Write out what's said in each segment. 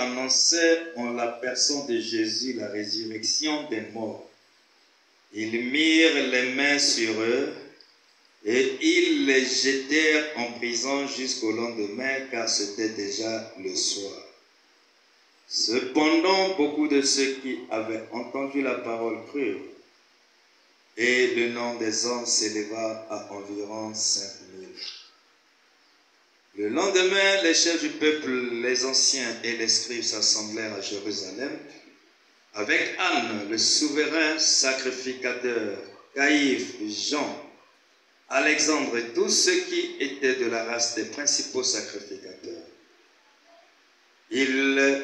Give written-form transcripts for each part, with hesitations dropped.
annonçait en la personne de Jésus la résurrection des morts. Ils mirent les mains sur eux et ils les jetèrent en prison jusqu'au lendemain, car c'était déjà le soir. Cependant, beaucoup de ceux qui avaient entendu la parole crurent, et le nombre des hommes s'éleva à environ 5000. Le lendemain, les chefs du peuple, les anciens et les scribes s'assemblèrent à Jérusalem avec Anne, le souverain sacrificateur, Caïphe, Jean, Alexandre et tous ceux qui étaient de la race des principaux sacrificateurs. Ils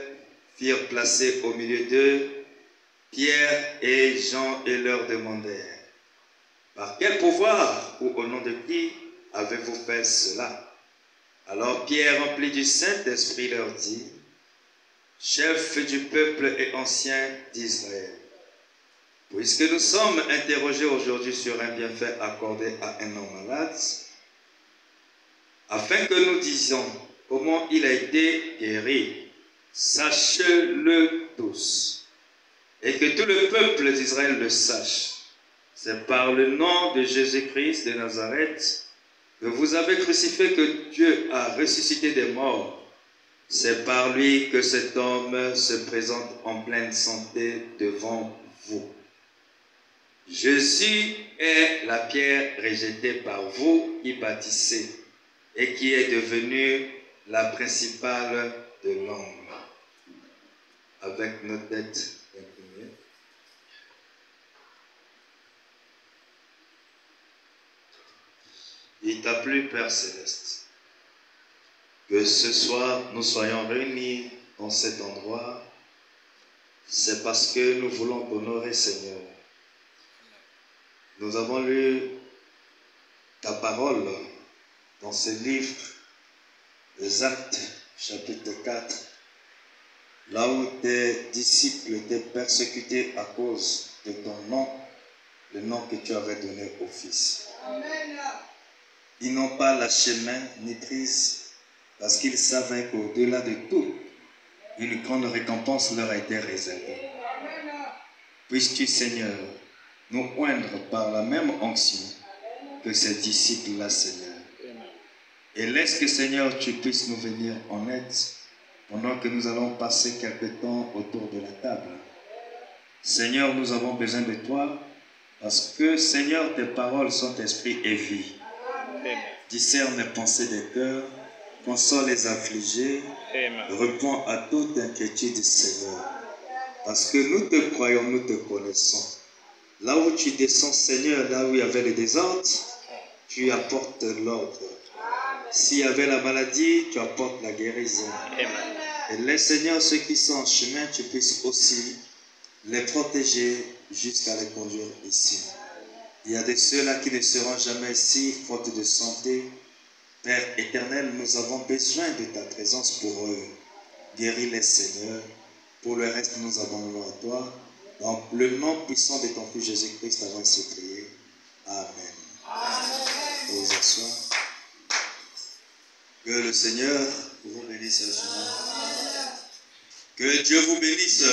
firent placer au milieu d'eux Pierre et Jean et leur demandèrent: par quel pouvoir ou au nom de qui avez-vous fait cela? Alors Pierre, rempli du Saint-Esprit, leur dit: chef du peuple et ancien d'Israël, puisque nous sommes interrogés aujourd'hui sur un bienfait accordé à un homme malade, afin que nous disions comment il a été guéri, sachez-le tous, et que tout le peuple d'Israël le sache. C'est par le nom de Jésus-Christ de Nazareth que vous avez crucifié, que Dieu a ressuscité des morts. C'est par lui que cet homme se présente en pleine santé devant vous. Jésus est la pierre rejetée par vous qui bâtissez et qui est devenue la principale de l'homme. Avec nos têtes inclinées. Il t'a plu, Père Céleste, que ce soir nous soyons réunis dans cet endroit. C'est parce que nous voulons t'honorer, Seigneur. Nous avons lu ta parole dans ce livre des Actes, chapitre 4, là où tes disciples étaient persécutés à cause de ton nom, le nom que tu avais donné au Fils. Amen. Ils n'ont pas lâché main ni prise, parce qu'ils savaient qu'au-delà de tout, une grande récompense leur a été réservée. Puisses-tu, Seigneur, nous oindre par la même onction que ces disciples-là, Seigneur. Et laisse que, Seigneur, tu puisses nous venir en aide pendant que nous allons passer quelque temps autour de la table. Seigneur, nous avons besoin de toi parce que, Seigneur, tes paroles sont esprit et vie. Discerne les pensées des cœurs, console les affligés, réponds à toute inquiétude, Seigneur. Parce que nous te croyons, nous te connaissons. Là où tu descends, Seigneur, là où il y avait le désordre, tu apportes l'ordre. S'il y avait la maladie, tu apportes la guérison. Et laisse, Seigneur, ceux qui sont en chemin, tu puisses aussi les protéger jusqu'à les conduire ici. Il y a de ceux-là qui ne seront jamais ici, faute de santé. Père éternel, nous avons besoin de ta présence pour eux. Guéris-les, Seigneur. Pour le reste, nous abandonnons à toi. Dans le nom puissant de ton Fils Jésus-Christ, avons ce prier. Amen. Amen. Vous asseoir. Que le Seigneur vous bénisse ce soir. Que Dieu vous bénisse.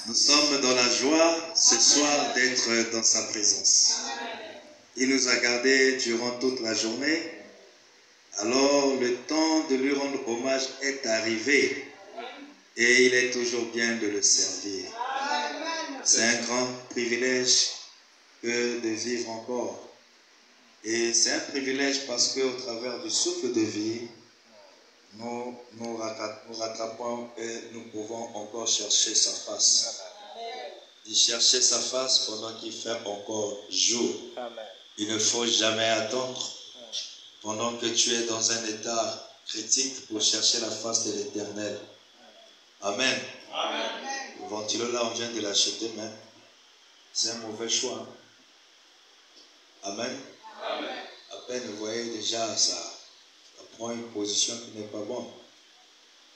Nous sommes dans la joie ce soir d'être dans sa présence. Il nous a gardés durant toute la journée. Alors le temps de lui rendre hommage est arrivé. Et il est toujours bien de le servir. C'est un grand privilège que de vivre encore. Et c'est un privilège parce qu'au travers du souffle de vie, nous rattrapons et nous pouvons encore chercher sa face. D'y chercher sa face pendant qu'il fait encore jour. Il ne faut jamais attendre pendant que tu es dans un état critique pour chercher la face de l'Éternel. Amen. Le ventilo là, on vient de l'acheter, mais c'est un mauvais choix. Amen. À peine vous voyez déjà ça prend une position qui n'est pas bonne.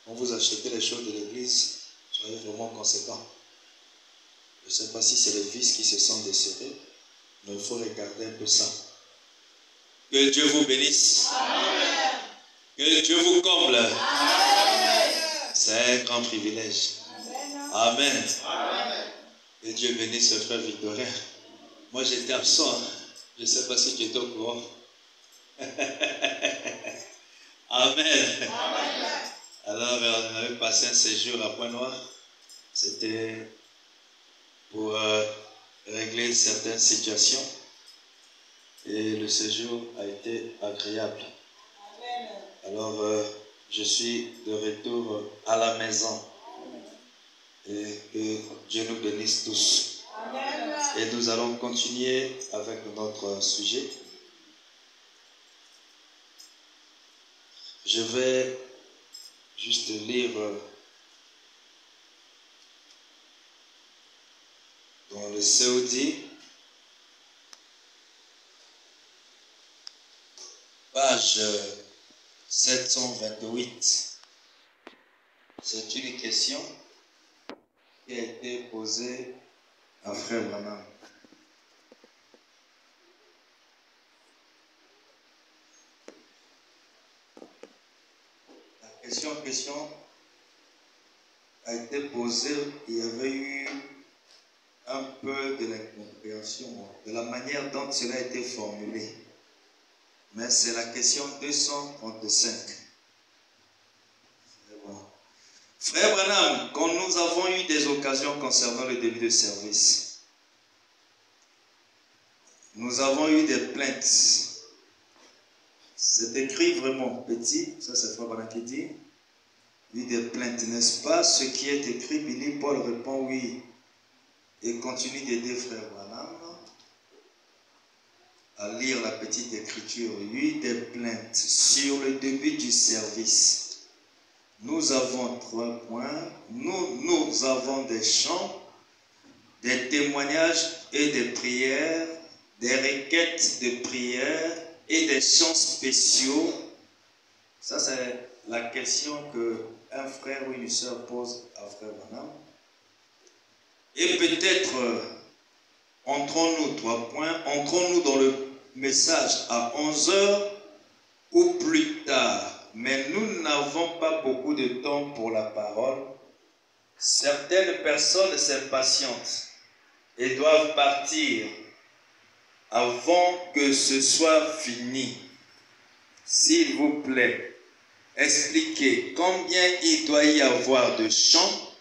Quand vous achetez les choses de l'église, soyez vraiment conséquents. Je ne sais pas si c'est les vis qui se sont desserrés, mais il faut regarder un peu ça. Que Dieu vous bénisse. Amen. Que Dieu vous comble. Amen. C'est un grand privilège. Amen. Amen. Et Dieu bénisse ce frère Victorien. Moi, j'étais absent. Je ne sais pas si tu étais au courant. Amen. Amen. Alors, on avait passé un séjour à Pointe-Noire. C'était pour régler certaines situations. Et le séjour a été agréable. Amen. Alors, je suis de retour à la maison. Et que Dieu nous bénisse tous. Amen. Et nous allons continuer avec notre sujet. Je vais juste lire dans le COD, page 728. C'est une question qui a été posée à Frère Branham. La question a été posée, il y avait eu un peu de l'incompréhension de la manière dont cela a été formulé. Mais c'est la question 235. Frère Branham, quand nous avons eu des occasions concernant le début de service, nous avons eu des plaintes. C'est écrit vraiment petit, ça c'est Frère Branham qui dit, eu des plaintes, n'est-ce pas? Ce qui est écrit, Billy Paul répond oui. Et continue d'aider Frère Branham à lire la petite écriture. Eu des plaintes sur le début du service. Nous avons 3 points. Nous avons des chants, des témoignages et des prières, des requêtes de prière et des chants spéciaux. Ça, c'est la question qu'un frère ou une sœur pose à Frère Branham. Et peut-être, entrons-nous 3 points, entrons-nous dans le message à 11h ou plus tard. Mais nous n'avons pas beaucoup de temps pour la parole. Certaines personnes s'impatientent et doivent partir avant que ce soit fini. S'il vous plaît, expliquez combien il doit y avoir de chants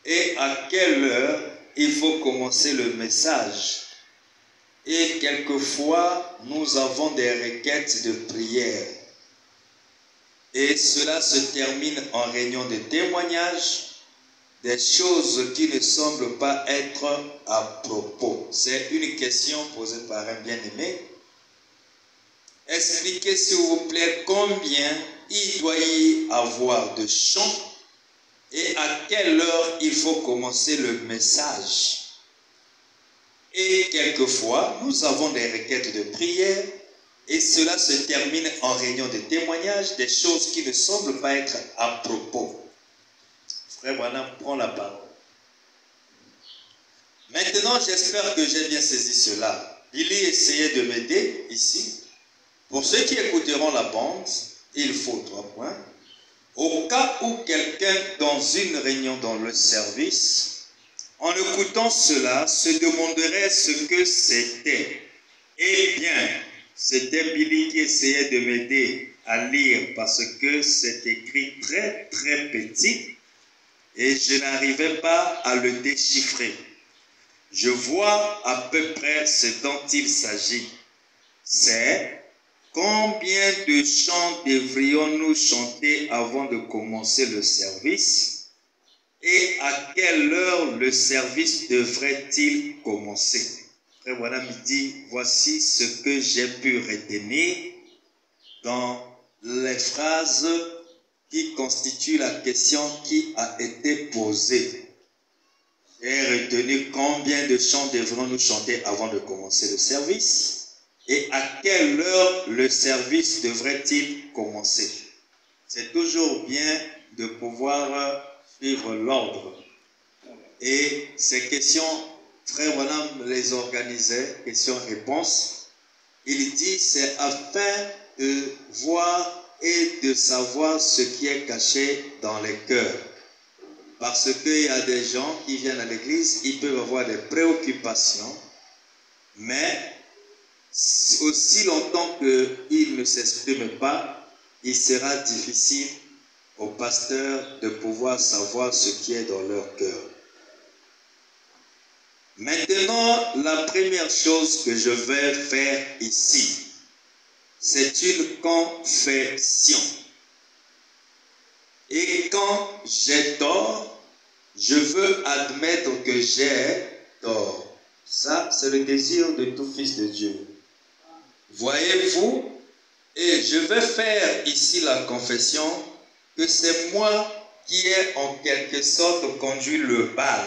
et à quelle heure il faut commencer le message. Et quelquefois, nous avons des requêtes de prière. Et cela se termine en réunion de témoignage, des choses qui ne semblent pas être à propos. C'est une question posée par un bien-aimé. Expliquez s'il vous plaît combien il doit y avoir de chants et à quelle heure il faut commencer le message. Et quelquefois, nous avons des requêtes de prière et cela se termine en réunion de témoignages, des choses qui ne semblent pas être à propos. Frère Branham prend la parole. Maintenant, j'espère que j'ai bien saisi cela. Billy essayait de m'aider ici. Pour ceux qui écouteront la bande, il faut 3 points. Au cas où quelqu'un dans une réunion dans le service, en écoutant cela, se demanderait ce que c'était. Eh bien, c'était Billy qui essayait de m'aider à lire parce que c'est écrit très très petit et je n'arrivais pas à le déchiffrer. Je vois à peu près ce dont il s'agit. C'est combien de chants devrions-nous chanter avant de commencer le service et à quelle heure le service devrait-il commencer? Frère Branham dit, voici ce que j'ai pu retenir dans les phrases qui constituent la question qui a été posée. J'ai retenu combien de chants devrons-nous chanter avant de commencer le service et à quelle heure le service devrait-il commencer. C'est toujours bien de pouvoir suivre l'ordre. Et ces questions, Frère Branham les organisait, questions-réponses. Il dit, c'est afin de voir et de savoir ce qui est caché dans les cœurs. Parce qu'il y a des gens qui viennent à l'église, ils peuvent avoir des préoccupations, mais aussi longtemps qu'ils ne s'expriment pas, il sera difficile au pasteur de pouvoir savoir ce qui est dans leur cœur. Maintenant, la première chose que je vais faire ici, c'est une confession. Et quand j'ai tort, je veux admettre que j'ai tort. Ça, c'est le désir de tout fils de Dieu. Voyez-vous, et je vais faire ici la confession que c'est moi qui ai en quelque sorte conduit le bal.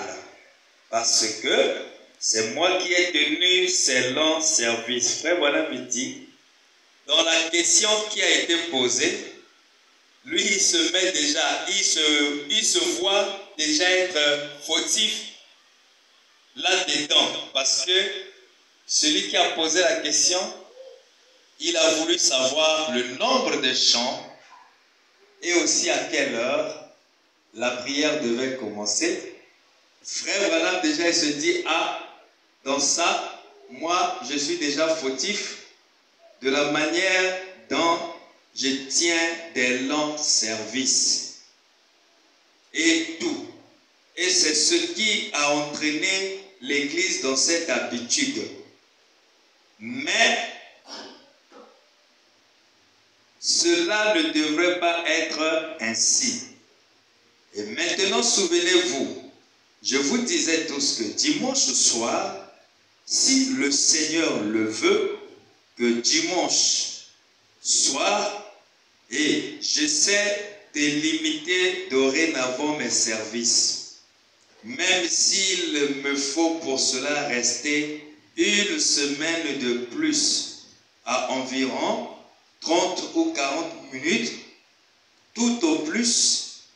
Parce que c'est moi qui ai tenu ces longs services. Frère Bonapiti, dans la question qui a été posée, lui, il se met déjà, il se voit déjà être fautif là-dedans. Parce que celui qui a posé la question, il a voulu savoir le nombre de chants et aussi à quelle heure la prière devait commencer. Frère Branham, déjà, il se dit, ah, dans ça, moi, je suis déjà fautif de la manière dont je tiens des longs services et tout. Et c'est ce qui a entraîné l'Église dans cette habitude. Mais cela ne devrait pas être ainsi. Et maintenant, souvenez-vous, je vous disais tous que dimanche soir, si le Seigneur le veut, que dimanche soir, et j'essaie de limiter dorénavant mes services, même s'il me faut pour cela rester une semaine de plus à environ 30 ou 40 minutes, tout au plus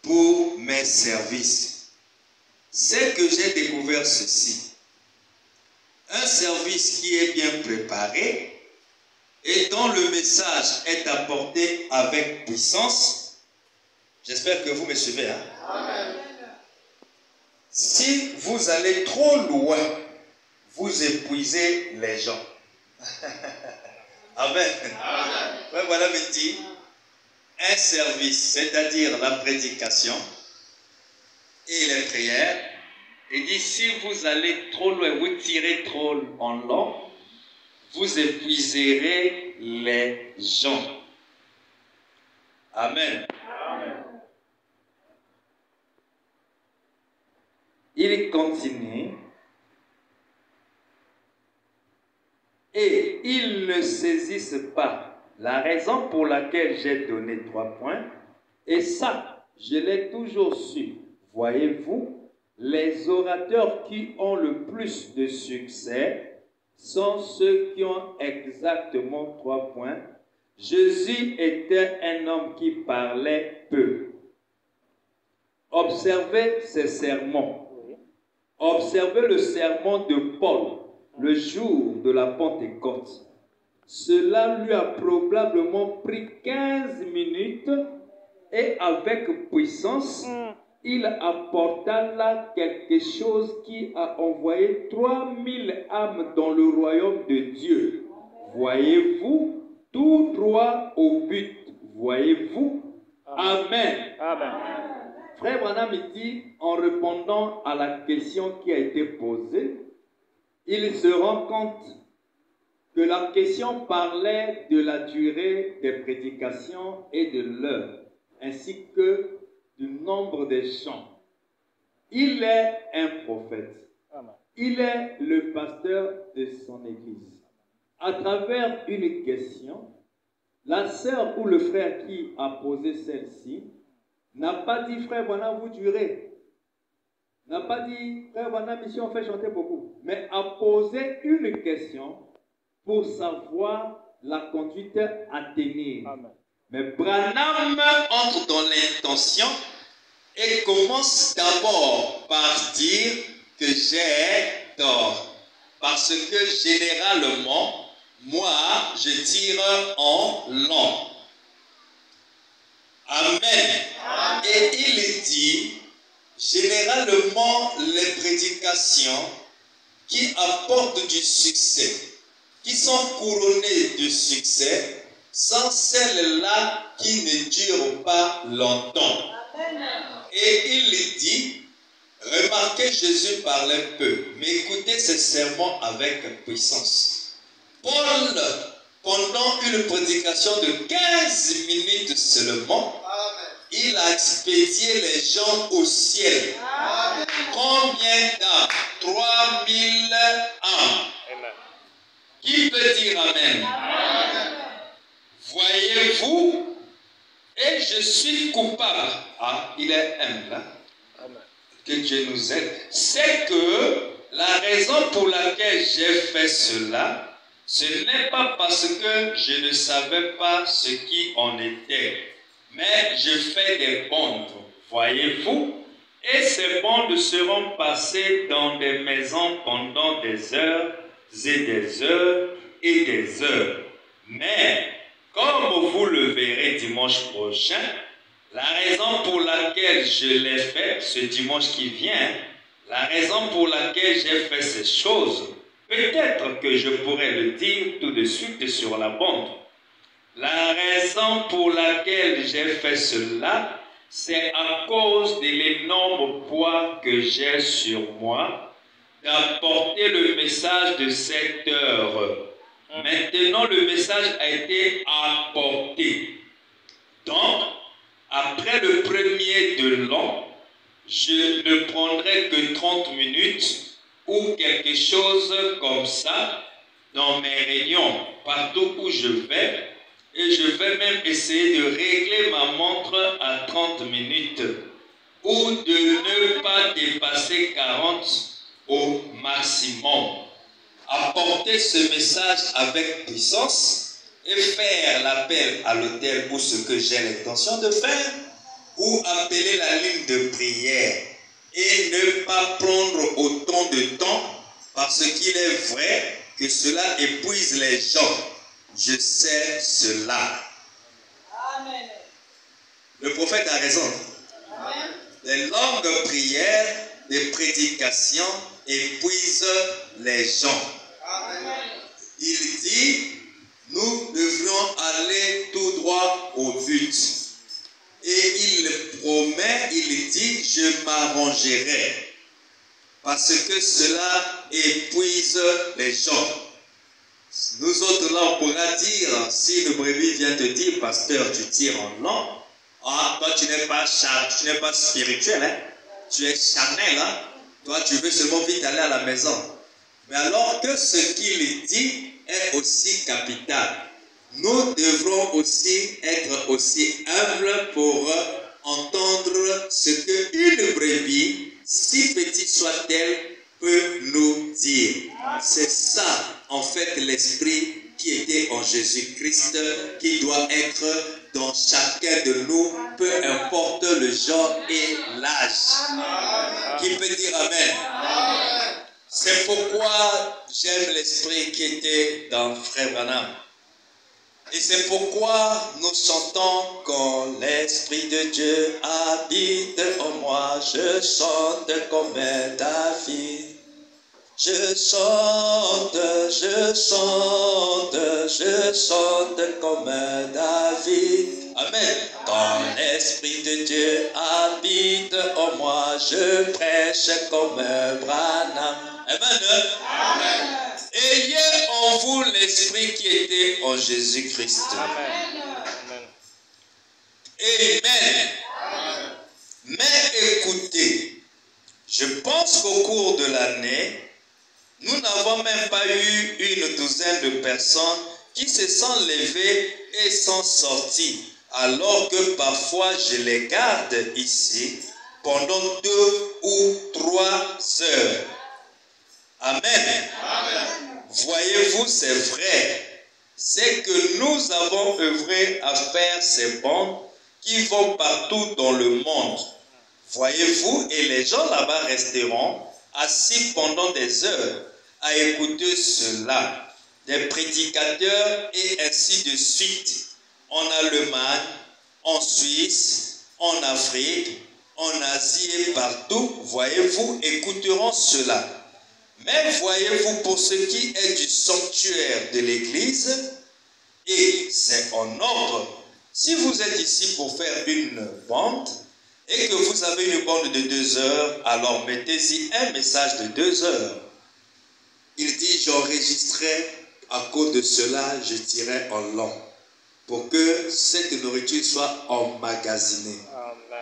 pour mes services. C'est que j'ai découvert ceci. Un service qui est bien préparé et dont le message est apporté avec puissance. J'espère que vous me suivez. Hein? Amen. Si vous allez trop loin, vous épuisez les gens. Amen. Amen. Ouais, voilà, me dit, un service, c'est-à-dire la prédication et les prières. Il dit, si vous allez trop loin, vous tirez trop en long, vous épuiserez les gens. Amen. Amen. Il continue. Et ils ne saisissent pas la raison pour laquelle j'ai donné 3 points. Et ça, je l'ai toujours su. Voyez-vous, les orateurs qui ont le plus de succès sont ceux qui ont exactement 3 points. Jésus était un homme qui parlait peu. Observez ses sermons. Observez le sermon de Paul le jour de la Pentecôte. Cela lui a probablement pris 15 minutes et avec puissance, il apporta là quelque chose qui a envoyé 3000 âmes dans le royaume de Dieu. Voyez-vous, tout droit au but. Voyez-vous? Amen. Amen. Frère Branham dit, en répondant à la question qui a été posée, il se rend compte que la question parlait de la durée des prédications et de l'heure, ainsi que du nombre des chants. Il est un prophète. Il est le pasteur de son église. À travers une question, la sœur ou le frère qui a posé celle-ci n'a pas dit, frère, voilà, vous durez. N'a pas dit, frère, voilà, mission, on fait chanter beaucoup. Mais a posé une question pour savoir la conduite à tenir. Amen. Mais Branham entre dans l'intention et commence d'abord par dire que j'ai tort. Parce que généralement, moi, je tire en long. Amen. Amen. Et il dit généralement, les prédications qui apportent du succès, qui sont couronnées de succès, sont celles-là qui ne durent pas longtemps. Et il dit, remarquez, Jésus parlait peu, mais écoutez ces sermons avec puissance. Paul, pendant une prédication de 15 minutes seulement, il a expédié les gens au ciel. Amen. Combien d'âmes? 3000 âmes. Amen. Qui peut dire Amen? Amen. Voyez-vous, et je suis coupable. Ah, il est humble. Hein? Amen. Que Dieu nous aide. C'est que la raison pour laquelle j'ai fait cela, ce n'est pas parce que je ne savais pas ce qui en était. Mais je fais des bondes, voyez-vous, et ces bondes seront passées dans des maisons pendant des heures et des heures et des heures. Mais, comme vous le verrez dimanche prochain, la raison pour laquelle je l'ai fait ce dimanche qui vient, la raison pour laquelle j'ai fait ces choses, peut-être que je pourrais le dire tout de suite sur la bande. La raison pour laquelle j'ai fait cela, c'est à cause de l'énorme poids que j'ai sur moi d'apporter le message de cette heure. Maintenant, le message a été apporté. Donc, après le premier de l'an, je ne prendrai que 30 minutes ou quelque chose comme ça dans mes réunions, partout où je vais. Et je vais même essayer de régler ma montre à 30 minutes ou de ne pas dépasser 40 au maximum. Apporter ce message avec puissance et faire l'appel à l'autel ou ce que j'ai l'intention de faire ou appeler la ligne de prière et ne pas prendre autant de temps parce qu'il est vrai que cela épuise les gens. Je sais cela. Amen. Le prophète a raison. Amen. Les longues prières, les prédications épuisent les gens. Amen. Il dit, nous devrions aller tout droit au but. Et il promet, il dit, je m'arrangerai. Parce que cela épuise les gens. Nous autres là, on pourra dire, si le brebis vient te dire, pasteur, tu tires en long, ah, toi tu n'es pas spirituel, hein? Tu es charnel, hein? Toi tu veux seulement vite aller à la maison. Mais alors que ce qu'il dit est aussi capital, nous devrons aussi être aussi humbles pour entendre ce qu'une brebis, si petite soit-elle, peut nous dire. C'est ça, en fait, l'esprit qui était en Jésus-Christ, qui doit être dans chacun de nous, peu importe le genre et l'âge. Qui peut dire Amen? C'est pourquoi j'aime l'esprit qui était dans Frère Branham. Et c'est pourquoi nous chantons quand l'Esprit de Dieu habite en moi, je chante comme David. Je chante, je chante, je chante comme David. Amen. Quand l'Esprit de Dieu habite en moi, je prêche comme Branham. Amen. Amen. Ayez en vous l'esprit qui était en Jésus-Christ. Amen. Amen. Amen. Mais écoutez, je pense qu'au cours de l'année, nous n'avons même pas eu une douzaine de personnes qui se sont levées et sont sorties, alors que parfois je les garde ici pendant 2 ou 3 heures. Amen. Amen. Voyez-vous, c'est vrai. C'est que nous avons œuvré à faire ces bandes qui vont partout dans le monde. Voyez-vous, et les gens là-bas resteront assis pendant des heures à écouter cela. Des prédicateurs et ainsi de suite. En Allemagne, en Suisse, en Afrique, en Asie et partout, voyez-vous, écouteront cela. Mais voyez-vous, pour ce qui est du sanctuaire de l'Église, et c'est en ordre, si vous êtes ici pour faire une bande, et que vous avez une bande de 2 heures, alors mettez-y un message de 2 heures. Il dit, j'enregistrerai, à cause de cela, je tirerai en long, pour que cette nourriture soit emmagasinée.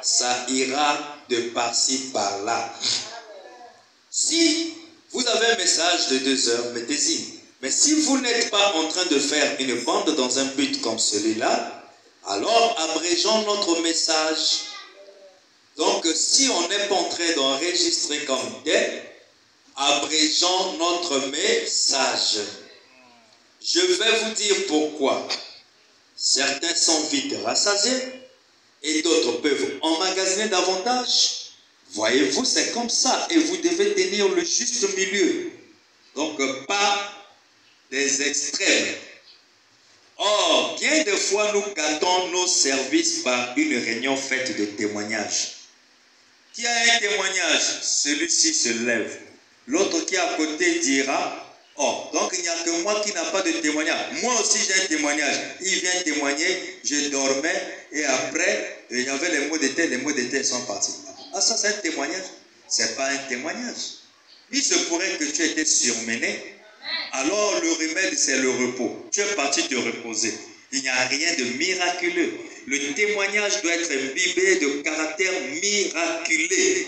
Ça ira de par-ci, par-là. Si vous avez un message de 2 heures, mettez-y. Mais si vous n'êtes pas en train de faire une bande dans un but comme celui-là, alors abrégeons notre message. Donc, si on n'est pas en train d'enregistrer comme tel, abrégeons notre message. Je vais vous dire pourquoi. Certains sont vite rassasiés et d'autres peuvent emmagasiner davantage. Voyez-vous, c'est comme ça et vous devez tenir le juste milieu. Donc, pas des extrêmes. Or, bien des fois, nous gâtons nos services par une réunion faite de témoignages. Qui a un témoignage? Celui-ci se lève. L'autre qui est à côté dira, oh, donc il n'y a que moi qui n'a pas de témoignage. Moi aussi j'ai un témoignage. Il vient témoigner, je dormais et après, il y avait les mots d'été sont partis. Ah, ça c'est un témoignage? Ce n'est pas un témoignage. Il se pourrait que tu étais surmené. Alors le remède c'est le repos. Tu es parti te reposer. Il n'y a rien de miraculeux. Le témoignage doit être imbibé de caractère miraculeux.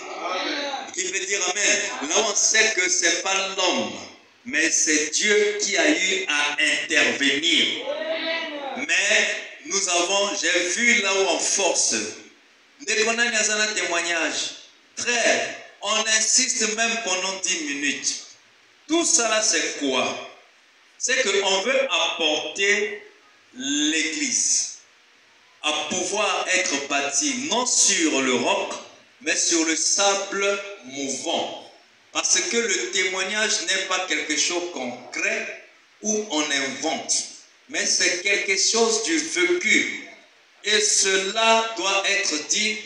Qui veut dire amen. Là on sait que ce n'est pas l'homme, mais c'est Dieu qui a eu à intervenir. Mais nous avons, j'ai vu là où on force. Dès qu'on a un témoignage, frère, on insiste même pendant 10 minutes. Tout ça c'est quoi? C'est qu'on veut apporter l'Église à pouvoir être bâtie non sur le roc, mais sur le sable mouvant. Parce que le témoignage n'est pas quelque chose qu'on crée ou on invente, mais c'est quelque chose du vécu. Et cela doit être dit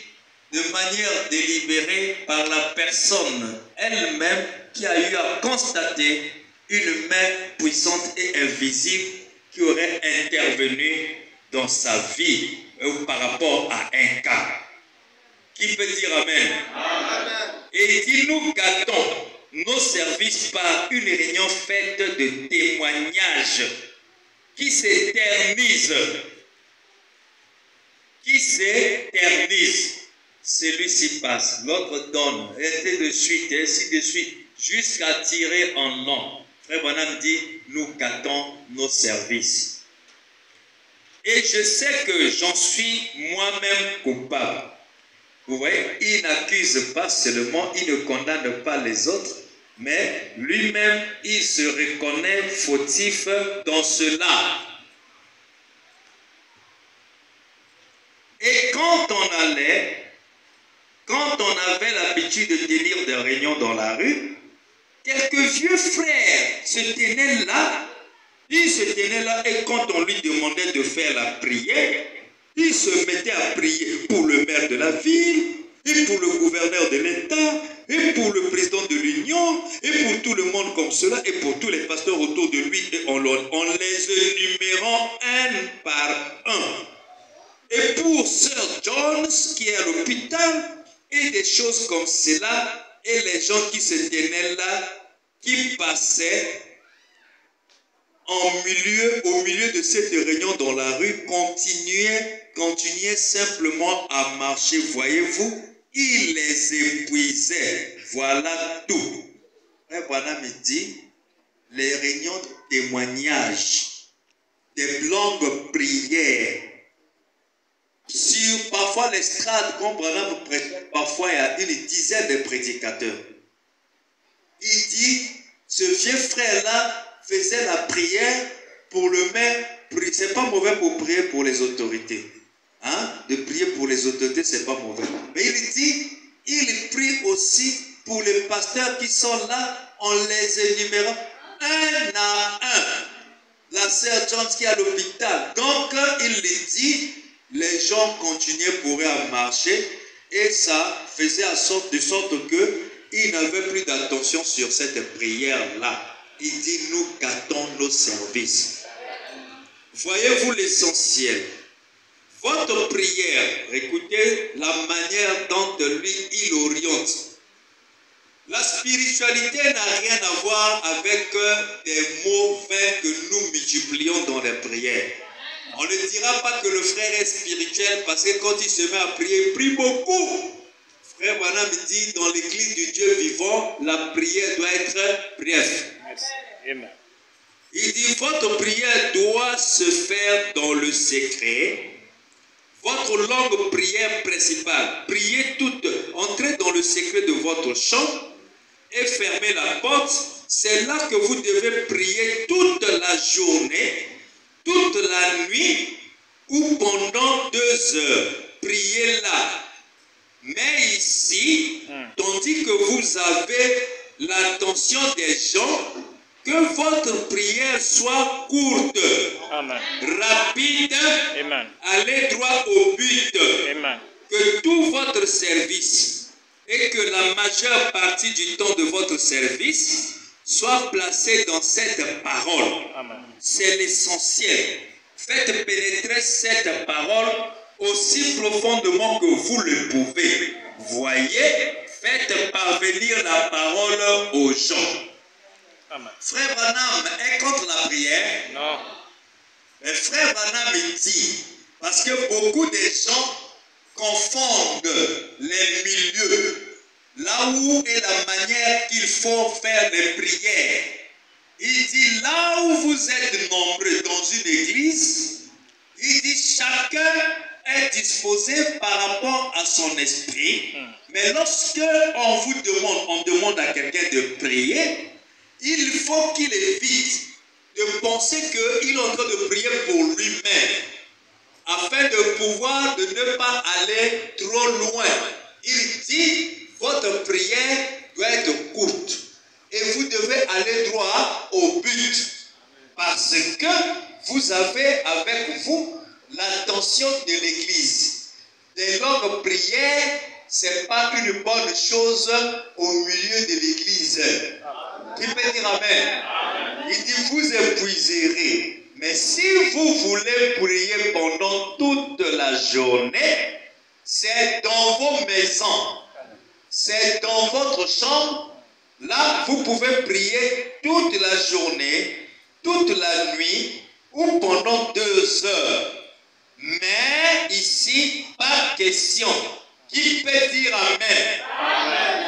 de manière délibérée par la personne elle-même qui a eu à constater une main puissante et invisible qui aurait intervenu dans sa vie ou par rapport à un cas. Qui peut dire amen? Amen. Et il dit, nous gâtons nos services par une réunion faite de témoignages qui s'éternise. Qui s'éternise. Celui-ci passe, l'autre donne, et ainsi de suite, jusqu'à tirer en long. Frère Branham dit, nous gâtons nos services. Et je sais que j'en suis moi-même coupable. Vous voyez, il n'accuse pas seulement, il ne condamne pas les autres, mais lui-même, il se reconnaît fautif dans cela. Et quand on avait l'habitude de tenir des réunions dans la rue, quelques vieux frères se tenaient là. Ils se tenaient là et quand on lui demandait de faire la prière, il se mettait à prier pour le maire de la ville, et pour le gouverneur de l'État, et pour le président de l'Union, et pour tout le monde comme cela, et pour tous les pasteurs autour de lui, et en les énumérant un par un. Et pour Sir Jones qui est à l'hôpital, et des choses comme cela, et les gens qui se tenaient là, qui passaient au milieu de cette réunion dans la rue, continuaient simplement à marcher. Voyez-vous, il les épuisait. Voilà tout. Frère Branham me dit, les réunions de témoignages, des longues prières, sur parfois l'estrade, comme Branham prêchait, parfois il y a une dizaine de prédicateurs. Il dit, ce vieux frère-là faisait la prière pour le maire. C'est pas mauvais pour prier pour les autorités. Hein? De prier pour les autorités, c'est pas mauvais. Mais il dit, il prie aussi pour les pasteurs qui sont là en les énumérant un à un. La sœur Jones qui est à l'hôpital. Donc, il dit, les gens continuaient pour eux à marcher. Et ça faisait de sorte qu'il n'avait plus d'attention sur cette prière-là. Il dit, nous gâtons nos services. Voyez-vous l'essentiel? Votre prière, écoutez la manière dont lui, il oriente. La spiritualité n'a rien à voir avec des mots vains que nous multiplions dans les prières. On ne dira pas que le frère est spirituel parce que quand il se met à prier, il prie beaucoup. Frère Branham dit, dans l'église du Dieu vivant, la prière doit être brève. Amen. Il dit, votre prière doit se faire dans le secret. Votre longue prière principale, priez toutes, entrez dans le secret de votre chambre et fermez la porte. C'est là que vous devez prier toute la journée, toute la nuit ou pendant 2 heures. Priez là. Mais ici, tandis que vous avez l'attention des gens, que votre prière soit courte, Amen. rapide, Amen. allez droit au but. Amen. Que tout votre service et que la majeure partie du temps de votre service soit placé dans cette parole. Amen. C'est l'essentiel. Faites pénétrer cette parole aussi profondément que vous le pouvez. Voyez, faites parvenir la parole aux gens. Amen. Frère Branham est contre la prière. Non. Mais frère Branham dit, parce que beaucoup de gens confondent les milieux, là où est la manière qu'il faut faire les prières. Il dit, là où vous êtes nombreux dans une église, il dit, chacun est disposé par rapport à son esprit. Mais lorsque on demande à quelqu'un de prier, il faut qu'il évite de penser qu'il est en train de prier pour lui-même, afin de pouvoir de ne pas aller trop loin. Il dit, votre prière doit être courte et vous devez aller droit au but, parce que vous avez avec vous l'attention de l'Église. Des longues prières, ce n'est pas une bonne chose au milieu de l'Église. Qui peut dire Amen? Il dit, vous épuiserez. Mais si vous voulez prier pendant toute la journée, c'est dans vos maisons, c'est dans votre chambre. Là, vous pouvez prier toute la journée, toute la nuit ou pendant 2 heures. Mais ici, pas question. Qui peut dire Amen? Amen.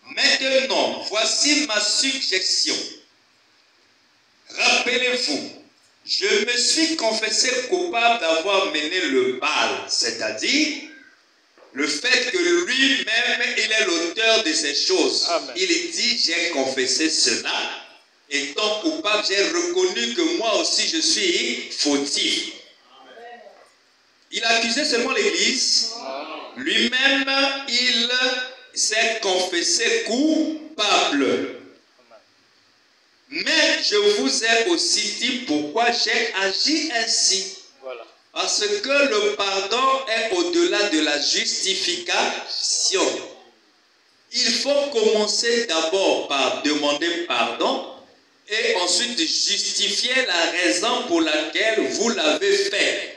Maintenant, voici ma suggestion. Rappelez-vous, je me suis confessé coupable d'avoir mené le bal, c'est-à-dire le fait que lui-même, il est l'auteur de ces choses. Amen. Il dit, j'ai confessé cela. Étant coupable, j'ai reconnu que moi aussi je suis fautif. Amen. Il accusait seulement l'Église. Lui-même, il s'est confessé coupable. Mais je vous ai aussi dit pourquoi j'ai agi ainsi. Voilà. Parce que le pardon est au-delà de la justification. Il faut commencer d'abord par demander pardon et ensuite justifier la raison pour laquelle vous l'avez fait.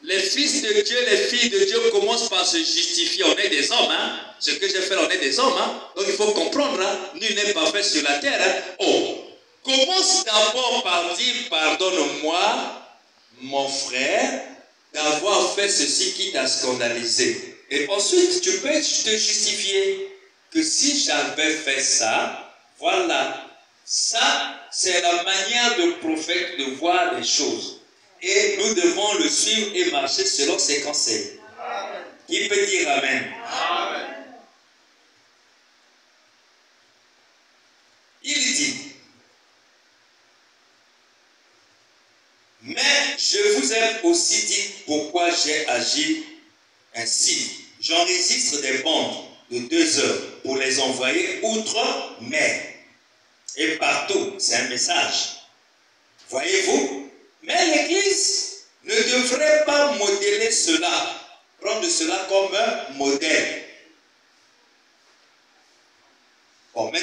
Les fils de Dieu, les filles de Dieu commencent par se justifier. On est des hommes, hein? Ce que j'ai fait, on est des hommes, hein? Donc il faut comprendre, hein? Nul n'est parfait sur la terre, hein? Oh! Commence d'abord par dire, pardonne-moi, mon frère, d'avoir fait ceci qui t'a scandalisé. Et ensuite, tu peux te justifier que si j'avais fait ça, voilà. Ça, c'est la manière de prophète de voir les choses. Et nous devons le suivre et marcher selon ses conseils. Amen. Qui peut dire Amen? Amen. Il dit, mais je vous ai aussi dit pourquoi j'ai agi ainsi. J'enregistre des bandes de 2 heures pour les envoyer outre-mer. Et partout, c'est un message. Voyez-vous? Mais l'Église ne devrait pas modeler cela, prendre cela comme un modèle.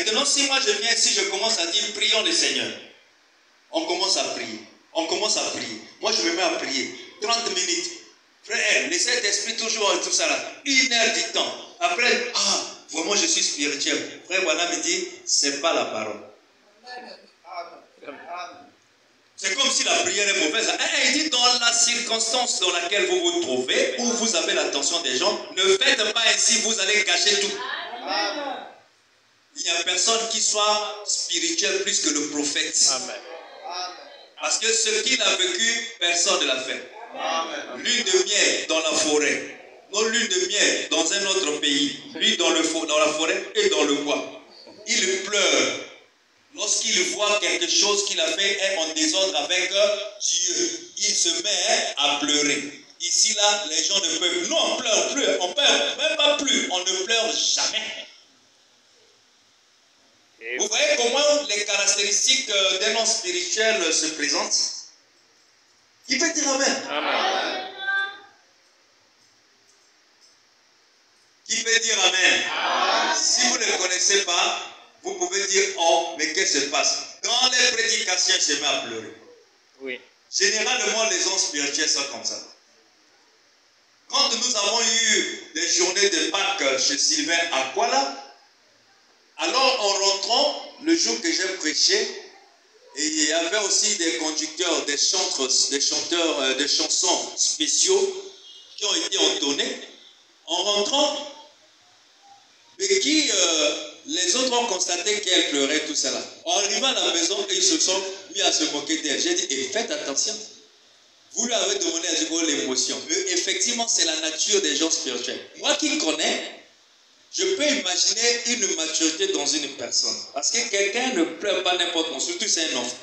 Maintenant, si moi je viens ici, je commence à dire prions le Seigneur. On commence à prier. On commence à prier. Moi, je me mets à prier. 30 minutes. Frère, le Saint-Esprit toujours tout ça là. 1 heure du temps. Après, vraiment je suis spirituel. Frère Voilà me dit, c'est pas la parole. C'est comme si la prière est mauvaise. Il dit dans la circonstance dans laquelle vous vous trouvez, où vous avez l'attention des gens, ne faites pas ainsi, vous allez gâcher tout. Amen. Il n'y a personne qui soit spirituel plus que le prophète. Amen. Parce que ce qu'il a vécu, personne ne l'a fait. Amen. Lune de miel dans la forêt. Non, lune de miel dans un autre pays. Lui dans la forêt et dans le bois. Il pleure. Lorsqu'il voit quelque chose qu'il a fait est en désordre avec Dieu, il se met à pleurer. Ici, là, les gens ne peuvent. Non, on pleure plus. On pleure même pas plus. On ne pleure jamais. Vous voyez comment les caractéristiques d'un homme spirituel se présentent? Qui peut dire Amen? Amen. Qui peut dire Amen? Amen. Si vous ne connaissez pas, vous pouvez dire oh, mais qu'est-ce qui se passe? Dans les prédications, je me mets à pleurer. Oui. Généralement, les hommes spirituels sont comme ça. Quand nous avons eu des journées de Pâques chez Sylvain à Kuala, alors en rentrant, le jour que j'ai prêché, et il y avait aussi des conducteurs, des chanteurs, des chansons spéciaux qui ont été entonnés. En rentrant, Becky, les autres ont constaté qu'elle pleurait tout cela. En arrivant à la maison, ils se sont mis à se moquer d'elle. J'ai dit, faites attention. Vous lui avez demandé à dire l'émotion. Mais effectivement, c'est la nature des gens spirituels. Moi qui connais, je peux imaginer une maturité dans une personne. Parce que quelqu'un ne pleure pas n'importe comment, surtout c'est un enfant.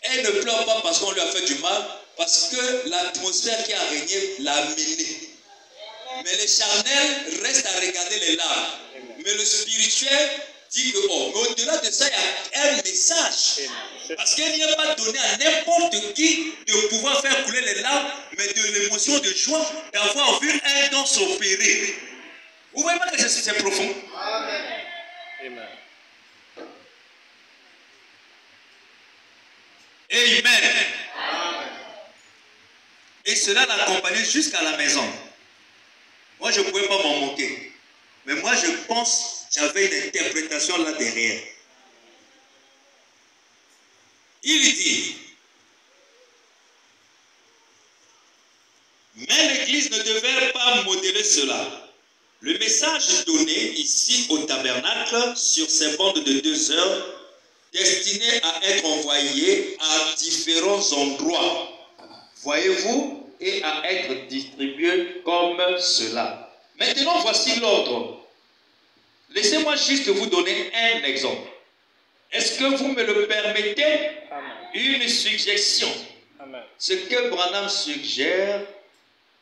Elle ne pleure pas parce qu'on lui a fait du mal, parce que l'atmosphère qui a régné l'a amené. Mais le charnel reste à regarder les larmes. Mais le spirituel dit que, mais au-delà de ça, il y a un message. Parce qu'il n'y a pas donné à n'importe qui de pouvoir faire couler les larmes, mais de l'émotion de joie d'avoir vu un don s'opérer. Vous voyez pas que c'est profond? Amen. Amen. Amen. Et cela l'accompagnait jusqu'à la maison. Moi, je ne pouvais pas m'en moquer. Mais moi, je pense, j'avais une interprétation là derrière. Il dit, mais l'Église ne devait pas modeler cela. Le message donné ici au tabernacle sur ces bandes de 2 heures, destiné à être envoyé à différents endroits, voyez-vous, et à être distribué comme cela. Maintenant, voici l'ordre. Laissez-moi juste vous donner un exemple. Est-ce que vous me le permettez? Amen. Une suggestion. Amen. Ce que Branham suggère,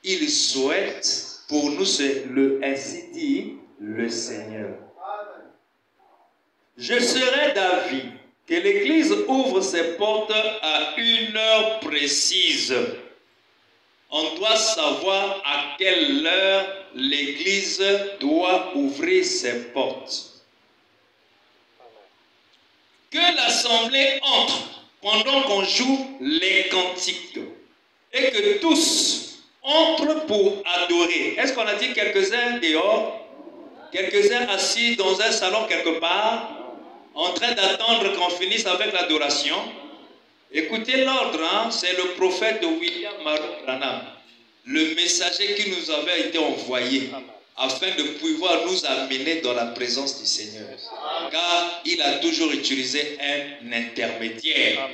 il souhaite pour nous, c'est ainsi dit le Seigneur. Je serai d'avis que l'Église ouvre ses portes à une heure précise. On doit savoir à quelle heure l'Église doit ouvrir ses portes. Que l'assemblée entre pendant qu'on joue les cantiques et que tous entrent pour adorer. Est-ce qu'on a dit quelques-uns dehors? Quelques-uns assis dans un salon quelque part, en train d'attendre qu'on finisse avec l'adoration? Écoutez l'ordre, hein? C'est le prophète William Marion Branham, le messager qui nous avait été envoyé afin de pouvoir nous amener dans la présence du Seigneur. Car il a toujours utilisé un intermédiaire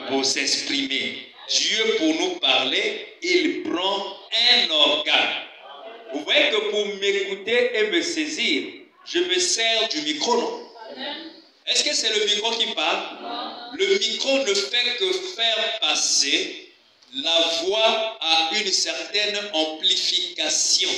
pour s'exprimer. Dieu, pour nous parler, il prend un organe. Vous voyez que pour m'écouter et me saisir, je me sers du micro, non? Est-ce que c'est le micro qui parle? Non. Le micro ne fait que faire passer la voix à une certaine amplification.